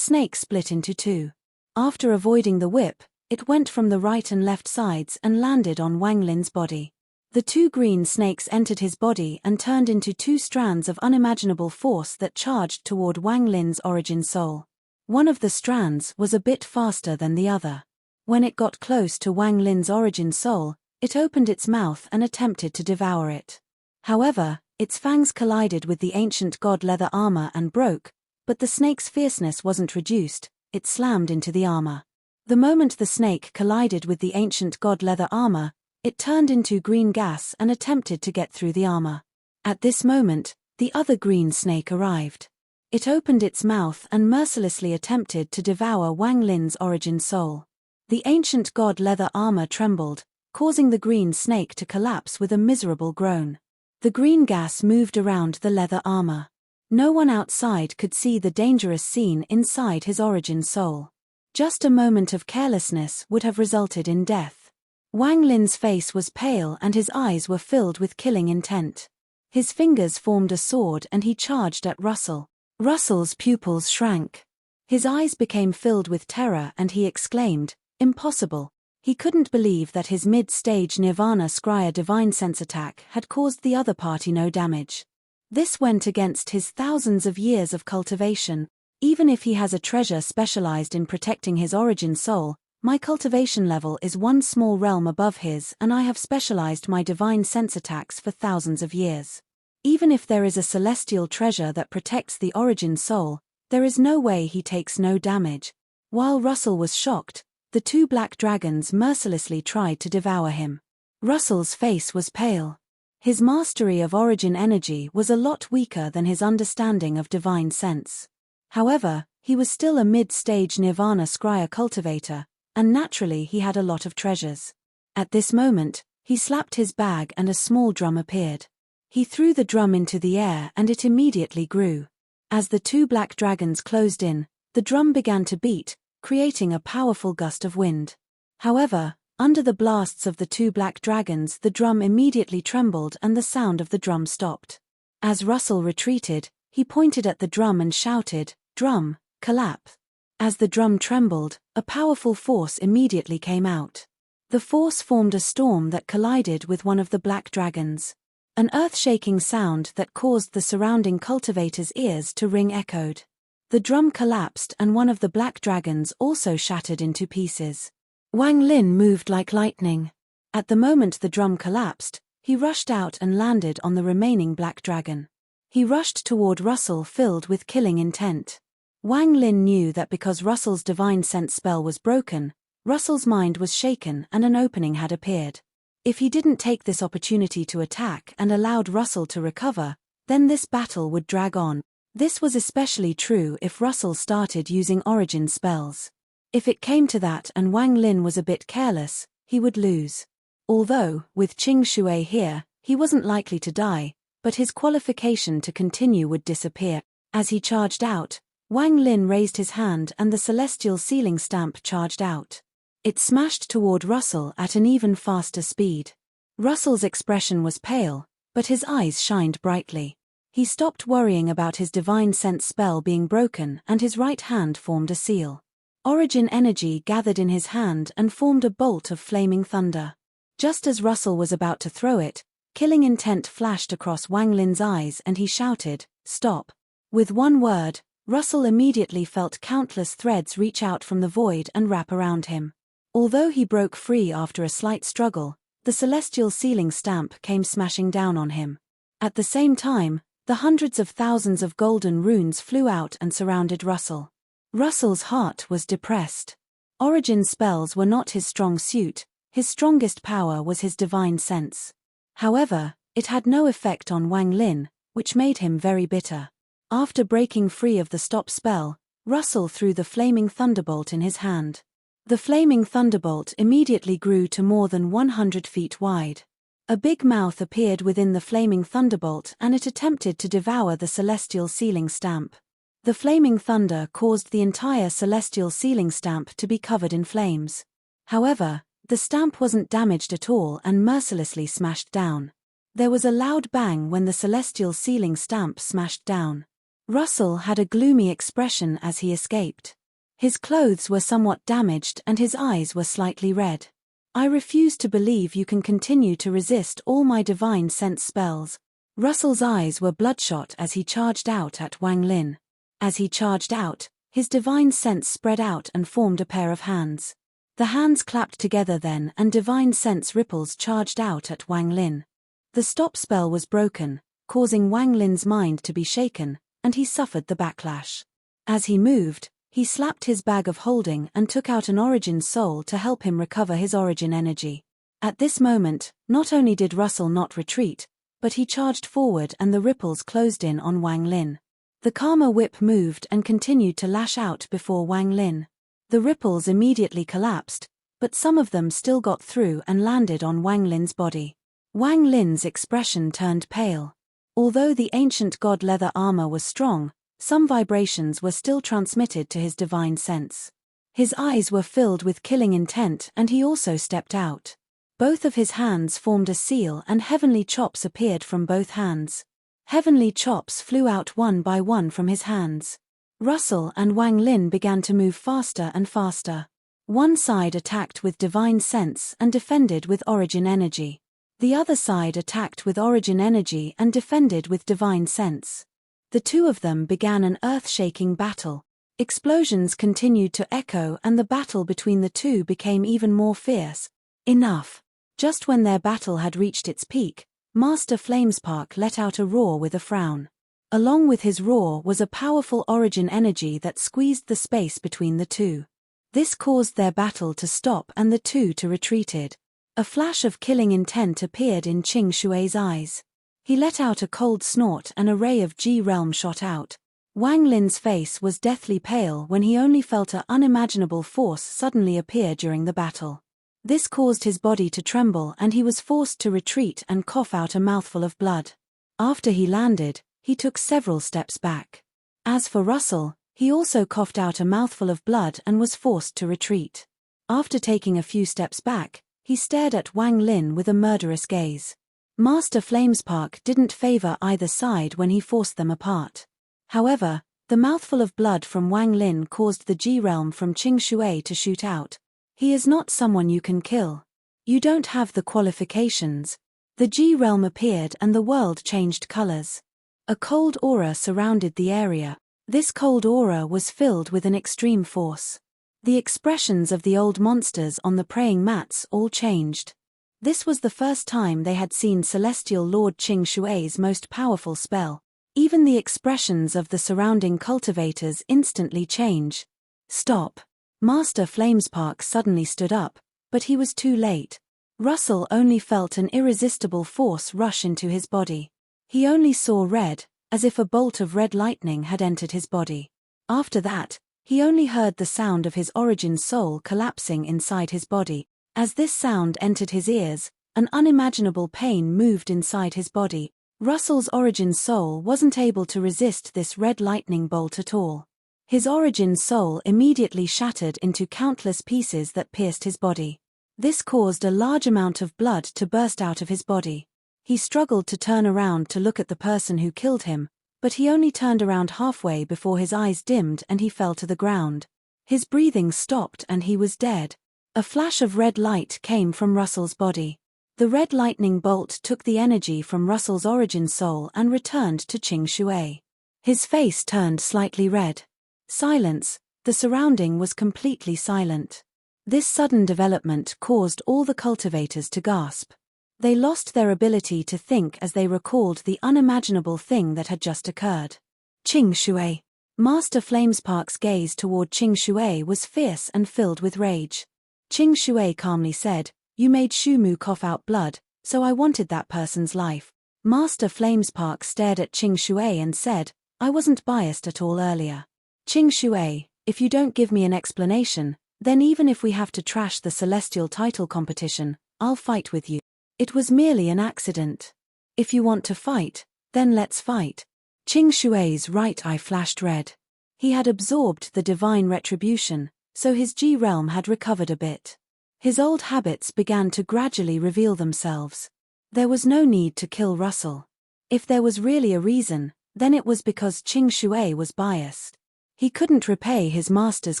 split into two. After avoiding the whip, it went from the right and left sides and landed on Wang Lin's body. The two green snakes entered his body and turned into two strands of unimaginable force that charged toward Wang Lin's origin soul. One of the strands was a bit faster than the other. When it got close to Wang Lin's origin soul, it opened its mouth and attempted to devour it. However, its fangs collided with the ancient god leather armor and broke, but the snake's fierceness wasn't reduced, it slammed into the armor. The moment the snake collided with the ancient god leather armor, it turned into green gas and attempted to get through the armor. At this moment, the other green snake arrived. It opened its mouth and mercilessly attempted to devour Wang Lin's origin soul. The ancient god leather armor trembled, causing the green snake to collapse with a miserable groan. The green gas moved around the leather armor. No one outside could see the dangerous scene inside his origin soul. Just a moment of carelessness would have resulted in death. Wang Lin's face was pale and his eyes were filled with killing intent. His fingers formed a sword and he charged at Russell. Russell's pupils shrank. His eyes became filled with terror and he exclaimed, "Impossible." He couldn't believe that his mid-stage Nirvana Scryer divine sense attack had caused the other party no damage. This went against his thousands of years of cultivation. Even if he has a treasure specialized in protecting his origin soul, my cultivation level is one small realm above his and I have specialized my divine sense attacks for thousands of years. Even if there is a celestial treasure that protects the origin soul, there is no way he takes no damage. While Russell was shocked, the two black dragons mercilessly tried to devour him. Russell's face was pale. His mastery of origin energy was a lot weaker than his understanding of divine sense. However, he was still a mid-stage Nirvana Scryer cultivator, and naturally he had a lot of treasures. At this moment, he slapped his bag and a small drum appeared. He threw the drum into the air and it immediately grew. As the two black dragons closed in, the drum began to beat, creating a powerful gust of wind. However, under the blasts of the two black dragons the drum immediately trembled and the sound of the drum stopped. As Russell retreated, he pointed at the drum and shouted, "Drum, collapse." As the drum trembled, a powerful force immediately came out. The force formed a storm that collided with one of the black dragons. An earth-shaking sound that caused the surrounding cultivators' ears to ring echoed. The drum collapsed and one of the black dragons also shattered into pieces. Wang Lin moved like lightning. At the moment the drum collapsed, he rushed out and landed on the remaining black dragon. He rushed toward Russell filled with killing intent. Wang Lin knew that because Russell's divine sense spell was broken, Russell's mind was shaken and an opening had appeared. If he didn't take this opportunity to attack and allowed Russell to recover, then this battle would drag on. This was especially true if Russell started using origin spells. If it came to that and Wang Lin was a bit careless, he would lose. Although, with Qing Shui here, he wasn't likely to die, but his qualification to continue would disappear. As he charged out, Wang Lin raised his hand and the celestial sealing stamp charged out. It smashed toward Russell at an even faster speed. Russell's expression was pale, but his eyes shined brightly. He stopped worrying about his divine sense spell being broken and his right hand formed a seal. Origin energy gathered in his hand and formed a bolt of flaming thunder. Just as Russell was about to throw it, killing intent flashed across Wang Lin's eyes and he shouted, "Stop." With one word, Russell immediately felt countless threads reach out from the void and wrap around him. Although he broke free after a slight struggle, the celestial sealing stamp came smashing down on him. At the same time, the hundreds of thousands of golden runes flew out and surrounded Russell. Russell's heart was depressed. Origin spells were not his strong suit, his strongest power was his divine sense. However, it had no effect on Wang Lin, which made him very bitter. After breaking free of the stop spell, Russell threw the flaming thunderbolt in his hand. The flaming thunderbolt immediately grew to more than 100 feet wide. A big mouth appeared within the flaming thunderbolt and it attempted to devour the celestial sealing stamp. The flaming thunder caused the entire celestial sealing stamp to be covered in flames. However, the stamp wasn't damaged at all and mercilessly smashed down. There was a loud bang when the celestial sealing stamp smashed down. Russell had a gloomy expression as he escaped. His clothes were somewhat damaged and his eyes were slightly red. "I refuse to believe you can continue to resist all my divine sense spells." Russell's eyes were bloodshot as he charged out at Wang Lin. As he charged out, his divine sense spread out and formed a pair of hands. The hands clapped together then and divine sense ripples charged out at Wang Lin. The stop spell was broken, causing Wang Lin's mind to be shaken, and he suffered the backlash. As he moved, he slapped his bag of holding and took out an origin soul to help him recover his origin energy. At this moment, not only did Russell not retreat, but he charged forward and the ripples closed in on Wang Lin. The Karma Whip moved and continued to lash out before Wang Lin. The ripples immediately collapsed, but some of them still got through and landed on Wang Lin's body. Wang Lin's expression turned pale. Although the ancient god leather armor was strong, some vibrations were still transmitted to his divine sense. His eyes were filled with killing intent and he also stepped out. Both of his hands formed a seal and heavenly chops appeared from both hands. Heavenly chops flew out one by one from his hands. Russell and Wang Lin began to move faster and faster. One side attacked with divine sense and defended with origin energy. The other side attacked with origin energy and defended with divine sense. The two of them began an earth-shaking battle. Explosions continued to echo and the battle between the two became even more fierce. Enough. Just when their battle had reached its peak, Master Flamespark let out a roar with a frown. Along with his roar was a powerful origin energy that squeezed the space between the two. This caused their battle to stop and the two to retreated. A flash of killing intent appeared in Qing Shui's eyes. He let out a cold snort and a ray of G-realm shot out. Wang Lin's face was deathly pale when he only felt an unimaginable force suddenly appear during the battle. This caused his body to tremble and he was forced to retreat and cough out a mouthful of blood. After he landed, he took several steps back. As for Russell, he also coughed out a mouthful of blood and was forced to retreat. After taking a few steps back, he stared at Wang Lin with a murderous gaze. Master Flamespark didn't favor either side when he forced them apart. However, the mouthful of blood from Wang Lin caused the G-realm from Qing Shui to shoot out. "He is not someone you can kill. You don't have the qualifications." The G-realm appeared and the world changed colors. A cold aura surrounded the area. This cold aura was filled with an extreme force. The expressions of the old monsters on the praying mats all changed. This was the first time they had seen Celestial Lord Qing Shui's most powerful spell. Even the expressions of the surrounding cultivators instantly change. "Stop." Master Flamespark suddenly stood up, but he was too late. Russell only felt an irresistible force rush into his body. He only saw red, as if a bolt of red lightning had entered his body. After that, he only heard the sound of his origin soul collapsing inside his body. As this sound entered his ears, an unimaginable pain moved inside his body. Russell's origin soul wasn't able to resist this red lightning bolt at all. His origin soul immediately shattered into countless pieces that pierced his body. This caused a large amount of blood to burst out of his body. He struggled to turn around to look at the person who killed him, but he only turned around halfway before his eyes dimmed and he fell to the ground. His breathing stopped and he was dead. A flash of red light came from Russell's body. The red lightning bolt took the energy from Russell's origin soul and returned to Qing Shui. His face turned slightly red. Silence, the surrounding was completely silent. This sudden development caused all the cultivators to gasp. They lost their ability to think as they recalled the unimaginable thing that had just occurred. Qing Shui. Master Flamespark's gaze toward Qing Shui was fierce and filled with rage. Qing Shui calmly said, "You made Shu Mu cough out blood, so I wanted that person's life." Master Flamespark stared at Qing Shui and said, "I wasn't biased at all earlier. Qing Shui, if you don't give me an explanation, then even if we have to trash the celestial title competition, I'll fight with you. It was merely an accident. If you want to fight, then let's fight." Qing Shui's right eye flashed red. He had absorbed the divine retribution, so his G realm had recovered a bit. His old habits began to gradually reveal themselves. There was no need to kill Russell. If there was really a reason, then it was because Qing Shui was biased. He couldn't repay his master's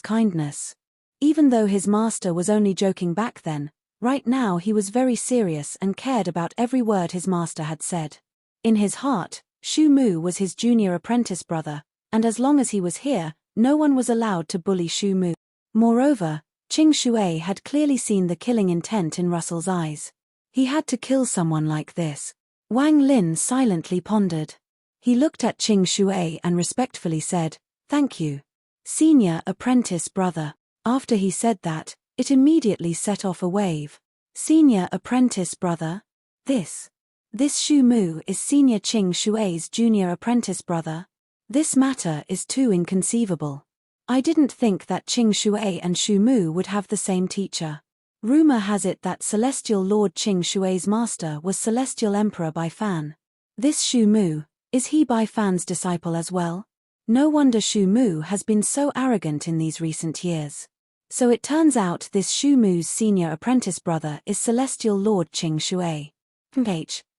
kindness. Even though his master was only joking back then, right now he was very serious and cared about every word his master had said. In his heart, Shu Mu was his junior apprentice brother, and as long as he was here, no one was allowed to bully Shu Mu. Moreover, Qing Shui had clearly seen the killing intent in Russell's eyes. He had to kill someone like this. Wang Lin silently pondered. He looked at Qing Shui and respectfully said, "Thank you, senior apprentice brother." After he said that, it immediately set off a wave. Senior apprentice brother? This Shu Mu is senior Qing Shui's junior apprentice brother? This matter is too inconceivable. I didn't think that Qing Shui and Shu Mu would have the same teacher. Rumor has it that Celestial Lord Qing Shui's master was Celestial Emperor Bai Fan. This Shu Mu, is he Bai Fan's disciple as well? No wonder Shu Mu has been so arrogant in these recent years. So it turns out this Shu Mu's senior apprentice brother is Celestial Lord Qing Shui.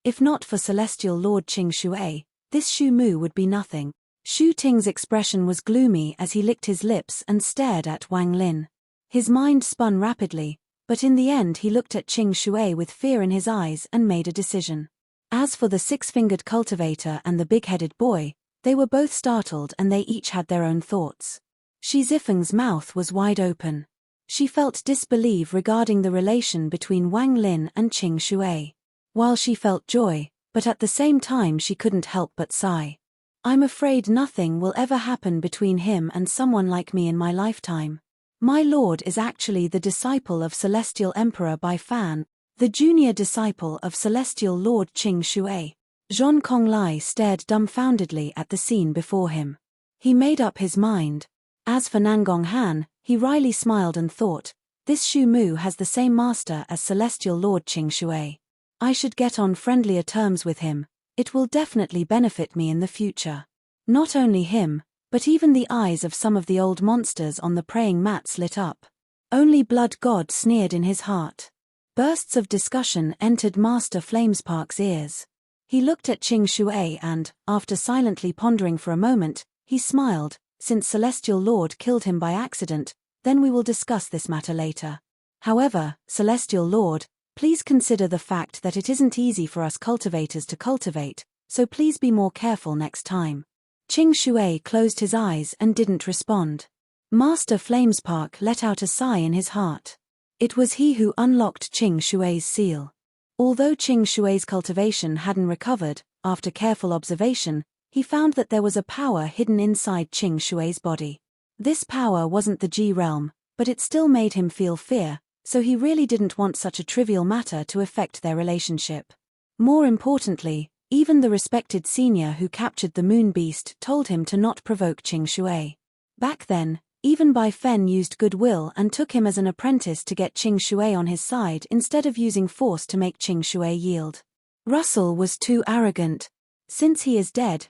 If not for Celestial Lord Qing Shui, this Shu Mu would be nothing. Shu Ting's expression was gloomy as he licked his lips and stared at Wang Lin. His mind spun rapidly, but in the end he looked at Qing Shui with fear in his eyes and made a decision. As for the six-fingered cultivator and the big-headed boy, they were both startled and they each had their own thoughts. Shi Zifeng's mouth was wide open. She felt disbelief regarding the relation between Wang Lin and Qing Shui. While she felt joy, but at the same time she couldn't help but sigh. I'm afraid nothing will ever happen between him and someone like me in my lifetime. My lord is actually the disciple of Celestial Emperor Bai Fan, the junior disciple of Celestial Lord Qing Shui. Zhong Konglai stared dumbfoundedly at the scene before him. He made up his mind. As for Nangong Han, he wryly smiled and thought, this Shu Mu has the same master as Celestial Lord Qing Shui. I should get on friendlier terms with him. It will definitely benefit me in the future. Not only him, but even the eyes of some of the old monsters on the praying mats lit up. Only Blood God sneered in his heart. Bursts of discussion entered Master Flamespark's ears. He looked at Qing Shui and, after silently pondering for a moment, he smiled. Since Celestial Lord killed him by accident, then we will discuss this matter later. However, Celestial Lord, please consider the fact that it isn't easy for us cultivators to cultivate, so please be more careful next time. Qing Shui closed his eyes and didn't respond. Master Flamespark let out a sigh in his heart. It was he who unlocked Qing Shui's seal. Although Qing Shui's cultivation hadn't recovered, after careful observation, he found that there was a power hidden inside Qing Shui's body. This power wasn't the G realm, but it still made him feel fear, so he really didn't want such a trivial matter to affect their relationship. More importantly, Even the respected senior who captured the moon beast told him to not provoke Qing Shui. Back then, even Bai Fen used goodwill and took him as an apprentice to get Qing Shui on his side instead of using force to make Qing Shui yield. Russell was too arrogant. Since he is dead,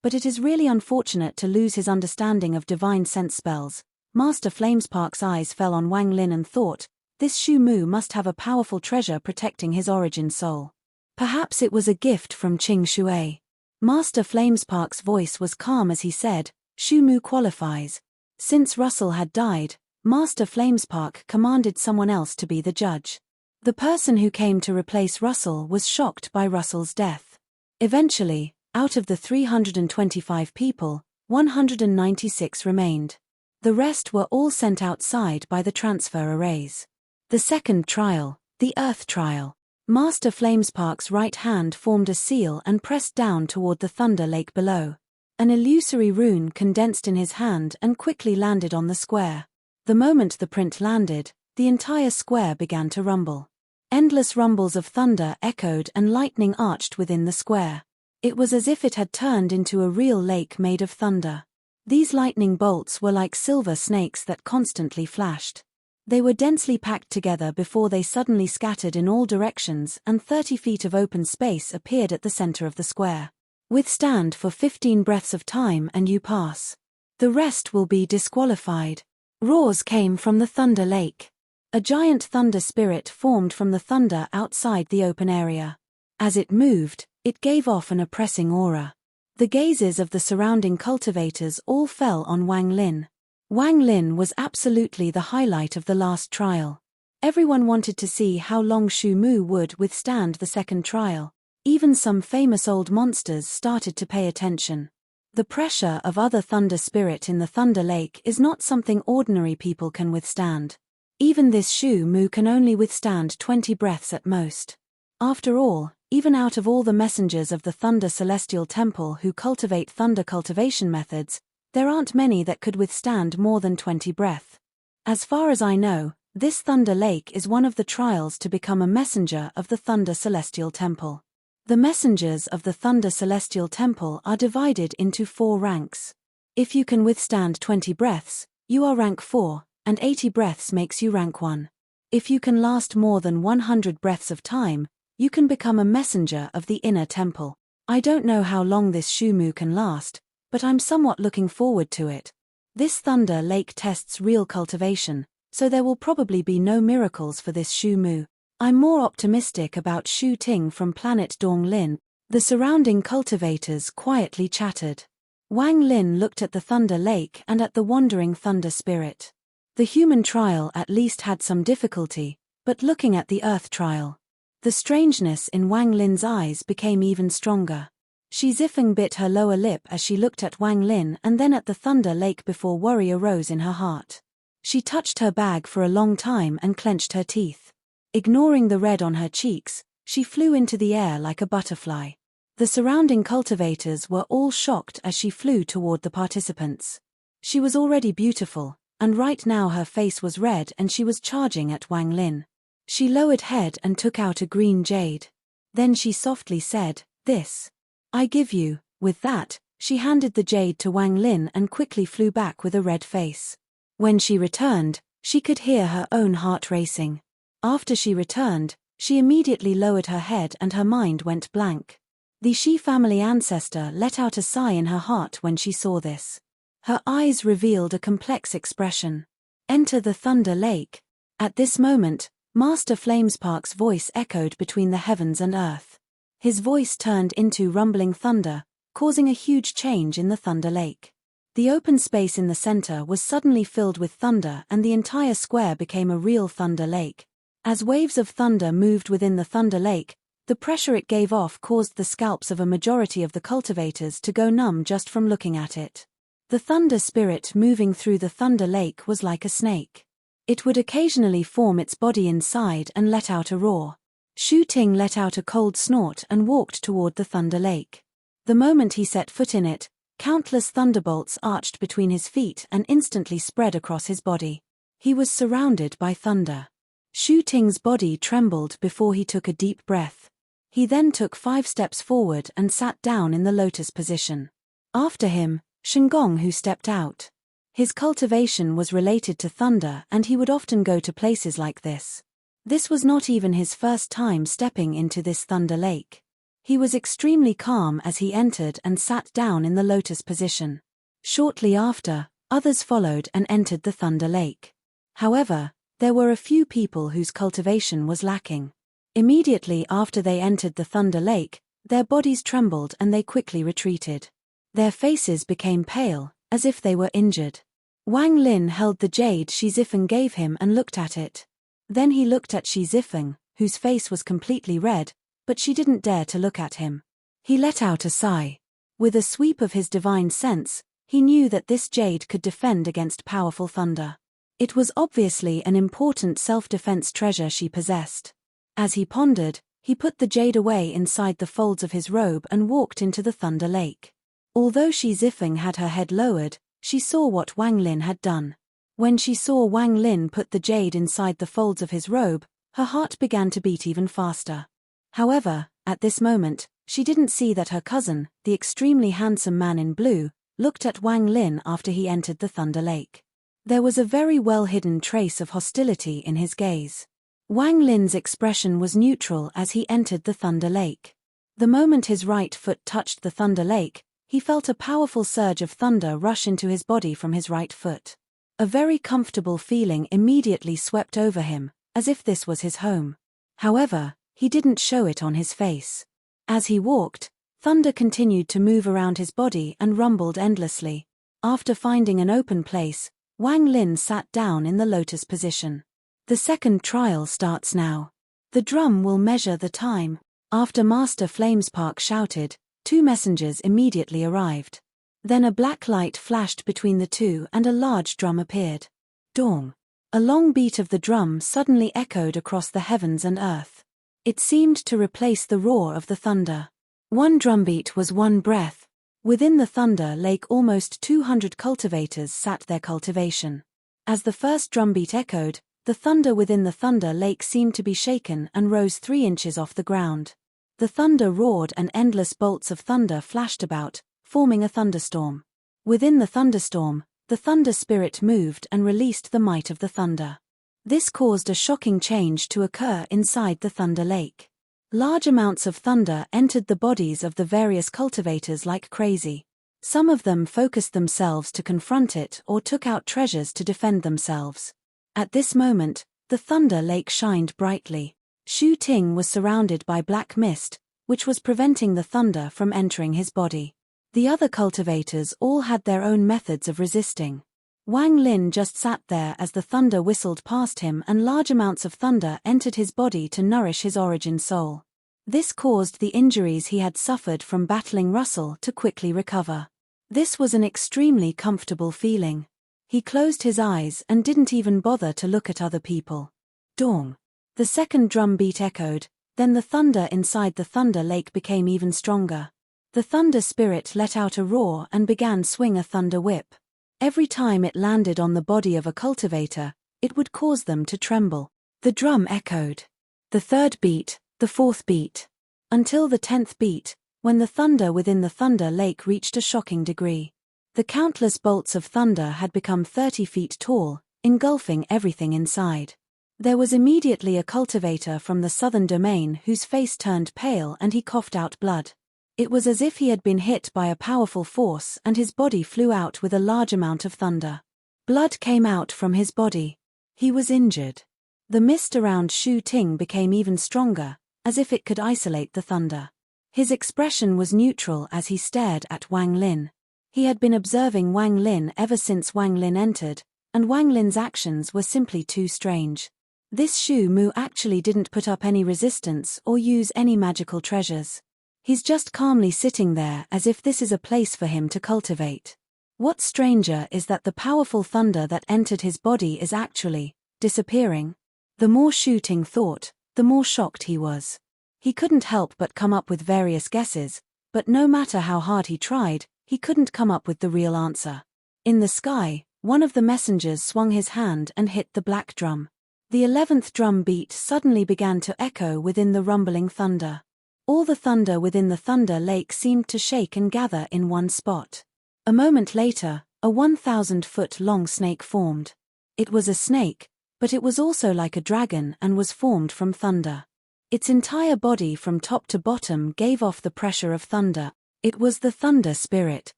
but it is really unfortunate to lose his understanding of divine sense spells. Master Flamespark's eyes fell on Wang Lin and thought, this Shu Mu must have a powerful treasure protecting his origin soul. Perhaps it was a gift from Qing Shui. Master Flamespark's voice was calm as he said, Shu Mu qualifies. Since Russell had died, Master Flamespark commanded someone else to be the judge. The person who came to replace Russell was shocked by Russell's death. Eventually, out of the 325 people, 196 remained. The rest were all sent outside by the transfer arrays. The second trial, the Earth trial. Master Flamespark's right hand formed a seal and pressed down toward the Thunder Lake below. An illusory rune condensed in his hand and quickly landed on the square. The moment the print landed, the entire square began to rumble. Endless rumbles of thunder echoed and lightning arched within the square. It was as if it had turned into a real lake made of thunder. These lightning bolts were like silver snakes that constantly flashed. They were densely packed together before they suddenly scattered in all directions and 30 feet of open space appeared at the center of the square. Withstand for 15 breaths of time and you pass. The rest will be disqualified. Roars came from the Thunder Lake. A giant thunder spirit formed from the thunder outside the open area. As it moved, it gave off an oppressing aura. The gazes of the surrounding cultivators all fell on Wang Lin. Wang Lin was absolutely the highlight of the last trial. Everyone wanted to see how long Shu Mu would withstand the second trial. Even some famous old monsters started to pay attention. The pressure of other thunder spirit in the Thunder Lake is not something ordinary people can withstand. Even this Shu Mu can only withstand 20 breaths at most. After all, even out of all the messengers of the Thunder Celestial Temple who cultivate thunder cultivation methods, there aren't many that could withstand more than 20 breaths. As far as I know, this Thunder Lake is one of the trials to become a messenger of the Thunder Celestial Temple. The messengers of the Thunder Celestial Temple are divided into 4 ranks. If you can withstand 20 breaths, you are rank 4, and 80 breaths makes you rank 1. If you can last more than 100 breaths of time, you can become a messenger of the inner temple. I don't know how long this Shu Mu can last, but I'm somewhat looking forward to it. This Thunder Lake tests real cultivation, so there will probably be no miracles for this Shu Mu. I'm more optimistic about Shu Ting from planet Dong Lin. The surrounding cultivators quietly chattered. Wang Lin looked at the Thunder Lake and at the wandering thunder spirit. The human trial at least had some difficulty, but looking at the Earth trial, the strangeness in Wang Lin's eyes became even stronger. Shi Zifeng bit her lower lip as she looked at Wang Lin and then at the Thunder Lake before worry arose in her heart. She touched her bag for a long time and clenched her teeth. Ignoring the red on her cheeks, she flew into the air like a butterfly. The surrounding cultivators were all shocked as she flew toward the participants. She was already beautiful, and right now her face was red and she was charging at Wang Lin. She lowered head and took out a green jade. Then she softly said, "This. I give you." With that, she handed the jade to Wang Lin and quickly flew back with a red face. When she returned, she could hear her own heart racing. After she returned, she immediately lowered her head and her mind went blank. The Shi family ancestor let out a sigh in her heart when she saw this. Her eyes revealed a complex expression. Enter the Thunder Lake. At this moment, Master Flamespark's voice echoed between the heavens and earth. His voice turned into rumbling thunder, causing a huge change in the Thunder Lake. The open space in the center was suddenly filled with thunder and the entire square became a real Thunder Lake. As waves of thunder moved within the Thunder Lake, the pressure it gave off caused the scalps of a majority of the cultivators to go numb just from looking at it. The thunder spirit moving through the Thunder Lake was like a snake. It would occasionally form its body inside and let out a roar. Shu Ting let out a cold snort and walked toward the Thunder Lake. The moment he set foot in it, countless thunderbolts arched between his feet and instantly spread across his body. He was surrounded by thunder. Shu Ting's body trembled before he took a deep breath. He then took 5 steps forward and sat down in the lotus position. After him, Shengong, who stepped out. His cultivation was related to thunder and he would often go to places like this. This was not even his first time stepping into this thunder lake. He was extremely calm as he entered and sat down in the lotus position. Shortly after, others followed and entered the thunder lake. However, there were a few people whose cultivation was lacking. Immediately after they entered the thunder lake, their bodies trembled and they quickly retreated. Their faces became pale, as if they were injured. Wang Lin held the jade Shi Zifeng gave him and looked at it. Then he looked at Shi Zifeng, whose face was completely red, but she didn't dare to look at him. He let out a sigh. With a sweep of his divine sense, he knew that this jade could defend against powerful thunder. It was obviously an important self-defense treasure she possessed. As he pondered, he put the jade away inside the folds of his robe and walked into the thunder lake. Although Shi Zifeng had her head lowered, she saw what Wang Lin had done. When she saw Wang Lin put the jade inside the folds of his robe, her heart began to beat even faster. However, at this moment, she didn't see that her cousin, the extremely handsome man in blue, looked at Wang Lin after he entered the thunder lake. There was a very well-hidden trace of hostility in his gaze. Wang Lin's expression was neutral as he entered the thunder lake. The moment his right foot touched the thunder lake, he felt a powerful surge of thunder rush into his body from his right foot. A very comfortable feeling immediately swept over him, as if this was his home. However, he didn't show it on his face. As he walked, thunder continued to move around his body and rumbled endlessly. After finding an open place, Wang Lin sat down in the lotus position. The second trial starts now. The drum will measure the time. After Master Flamespark shouted, 2 messengers immediately arrived. Then a black light flashed between the two and a large drum appeared. Dong! A long beat of the drum suddenly echoed across the heavens and earth. It seemed to replace the roar of the thunder. One drumbeat was 1 breath. Within the thunder lake almost 200 cultivators sat their cultivation. As the first drumbeat echoed, the thunder within the thunder lake seemed to be shaken and rose 3 inches off the ground. The thunder roared and endless bolts of thunder flashed about, forming a thunderstorm. Within the thunderstorm, the thunder spirit moved and released the might of the thunder. This caused a shocking change to occur inside the thunder lake. Large amounts of thunder entered the bodies of the various cultivators like crazy. Some of them focused themselves to confront it or took out treasures to defend themselves. At this moment, the thunder lake shined brightly. Shu Ting was surrounded by black mist, which was preventing the thunder from entering his body. The other cultivators all had their own methods of resisting. Wang Lin just sat there as the thunder whistled past him and large amounts of thunder entered his body to nourish his origin soul. This caused the injuries he had suffered from battling Russell to quickly recover. This was an extremely comfortable feeling. He closed his eyes and didn't even bother to look at other people. Dong! The second drum beat echoed, then the thunder inside the thunder lake became even stronger. The thunder spirit let out a roar and began swing a thunder whip. Every time it landed on the body of a cultivator, it would cause them to tremble. The drum echoed. The third beat, the fourth beat. Until the 10th beat, when the thunder within the thunder lake reached a shocking degree. The countless bolts of thunder had become 30 feet tall, engulfing everything inside. There was immediately a cultivator from the southern domain whose face turned pale and he coughed out blood. It was as if he had been hit by a powerful force and his body flew out with a large amount of thunder. Blood came out from his body. He was injured. The mist around Shu Ting became even stronger, as if it could isolate the thunder. His expression was neutral as he stared at Wang Lin. He had been observing Wang Lin ever since Wang Lin entered, and Wang Lin's actions were simply too strange. This Shu Mu actually didn't put up any resistance or use any magical treasures. He's just calmly sitting there as if this is a place for him to cultivate. What's stranger is that the powerful thunder that entered his body is actually disappearing. The more Shu Ting thought, the more shocked he was. He couldn't help but come up with various guesses, but no matter how hard he tried, he couldn't come up with the real answer. In the sky, one of the messengers swung his hand and hit the black drum. The 11th drum beat suddenly began to echo within the rumbling thunder. All the thunder within the thunder lake seemed to shake and gather in one spot. A moment later, a 1,000-foot-long snake formed. It was a snake, but it was also like a dragon and was formed from thunder. Its entire body from top to bottom gave off the pressure of thunder. It was the thunder spirit.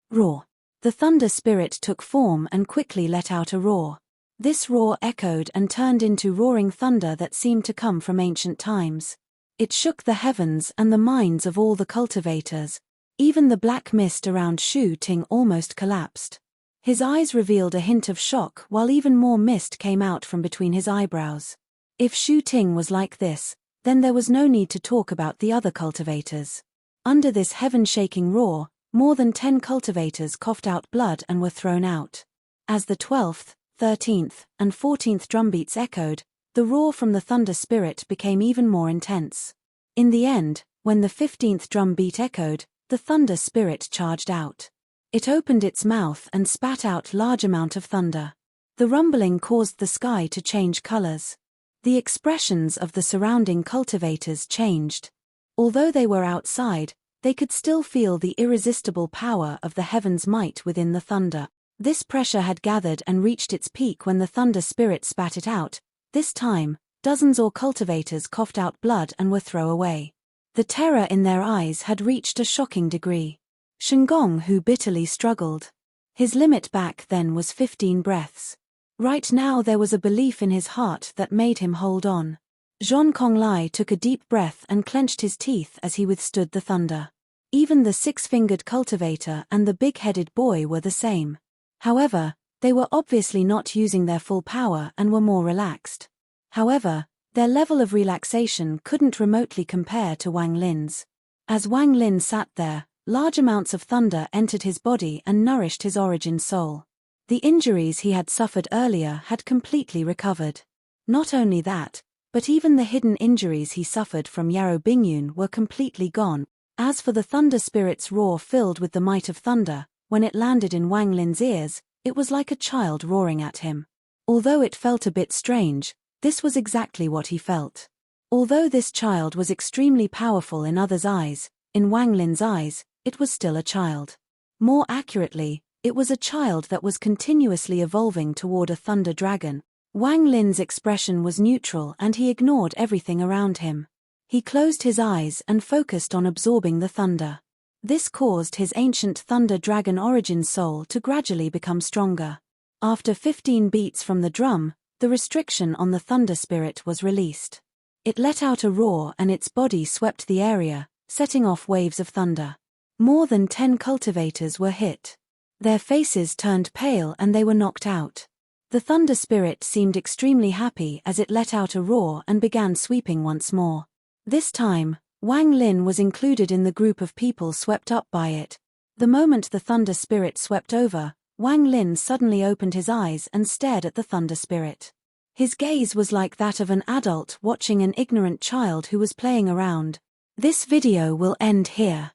Roar. The thunder spirit took form and quickly let out a roar. This roar echoed and turned into roaring thunder that seemed to come from ancient times. It shook the heavens and the minds of all the cultivators. Even the black mist around Shu Ting almost collapsed. His eyes revealed a hint of shock while even more mist came out from between his eyebrows. If Shu Ting was like this, then there was no need to talk about the other cultivators. Under this heaven-shaking roar, more than 10 cultivators coughed out blood and were thrown out. As the 12th, 13th, and 14th drumbeats echoed, the roar from the thunder spirit became even more intense. In the end, when the 15th drum beat echoed, the thunder spirit charged out. It opened its mouth and spat out large amount of thunder. The rumbling caused the sky to change colors. The expressions of the surrounding cultivators changed. Although they were outside, they could still feel the irresistible power of the heaven's might within the thunder. This pressure had gathered and reached its peak when the thunder spirit spat it out. This time, dozens or cultivators coughed out blood and were thrown away. The terror in their eyes had reached a shocking degree. Shengong Hu bitterly struggled. His limit back then was 15 breaths. Right now there was a belief in his heart that made him hold on. Zhong Konglai took a deep breath and clenched his teeth as he withstood the thunder. Even the six-fingered cultivator and the big-headed boy were the same. However, they were obviously not using their full power and were more relaxed. However, their level of relaxation couldn't remotely compare to Wang Lin's. As Wang Lin sat there, large amounts of thunder entered his body and nourished his origin soul. The injuries he had suffered earlier had completely recovered. Not only that, but even the hidden injuries he suffered from Yarrow Bingyun were completely gone. As for the thunder spirit's roar filled with the might of thunder, when it landed in Wang Lin's ears, it was like a child roaring at him. Although it felt a bit strange, this was exactly what he felt. Although this child was extremely powerful in others' eyes, in Wang Lin's eyes, it was still a child. More accurately, it was a child that was continuously evolving toward a thunder dragon. Wang Lin's expression was neutral and he ignored everything around him. He closed his eyes and focused on absorbing the thunder. This caused his ancient thunder dragon origin soul to gradually become stronger. After 15 beats from the drum, the restriction on the thunder spirit was released. It let out a roar and its body swept the area, setting off waves of thunder. More than 10 cultivators were hit. Their faces turned pale and they were knocked out. The thunder spirit seemed extremely happy as it let out a roar and began sweeping once more. This time, Wang Lin was included in the group of people swept up by it. The moment the thunder spirit swept over, Wang Lin suddenly opened his eyes and stared at the thunder spirit. His gaze was like that of an adult watching an ignorant child who was playing around. This video will end here.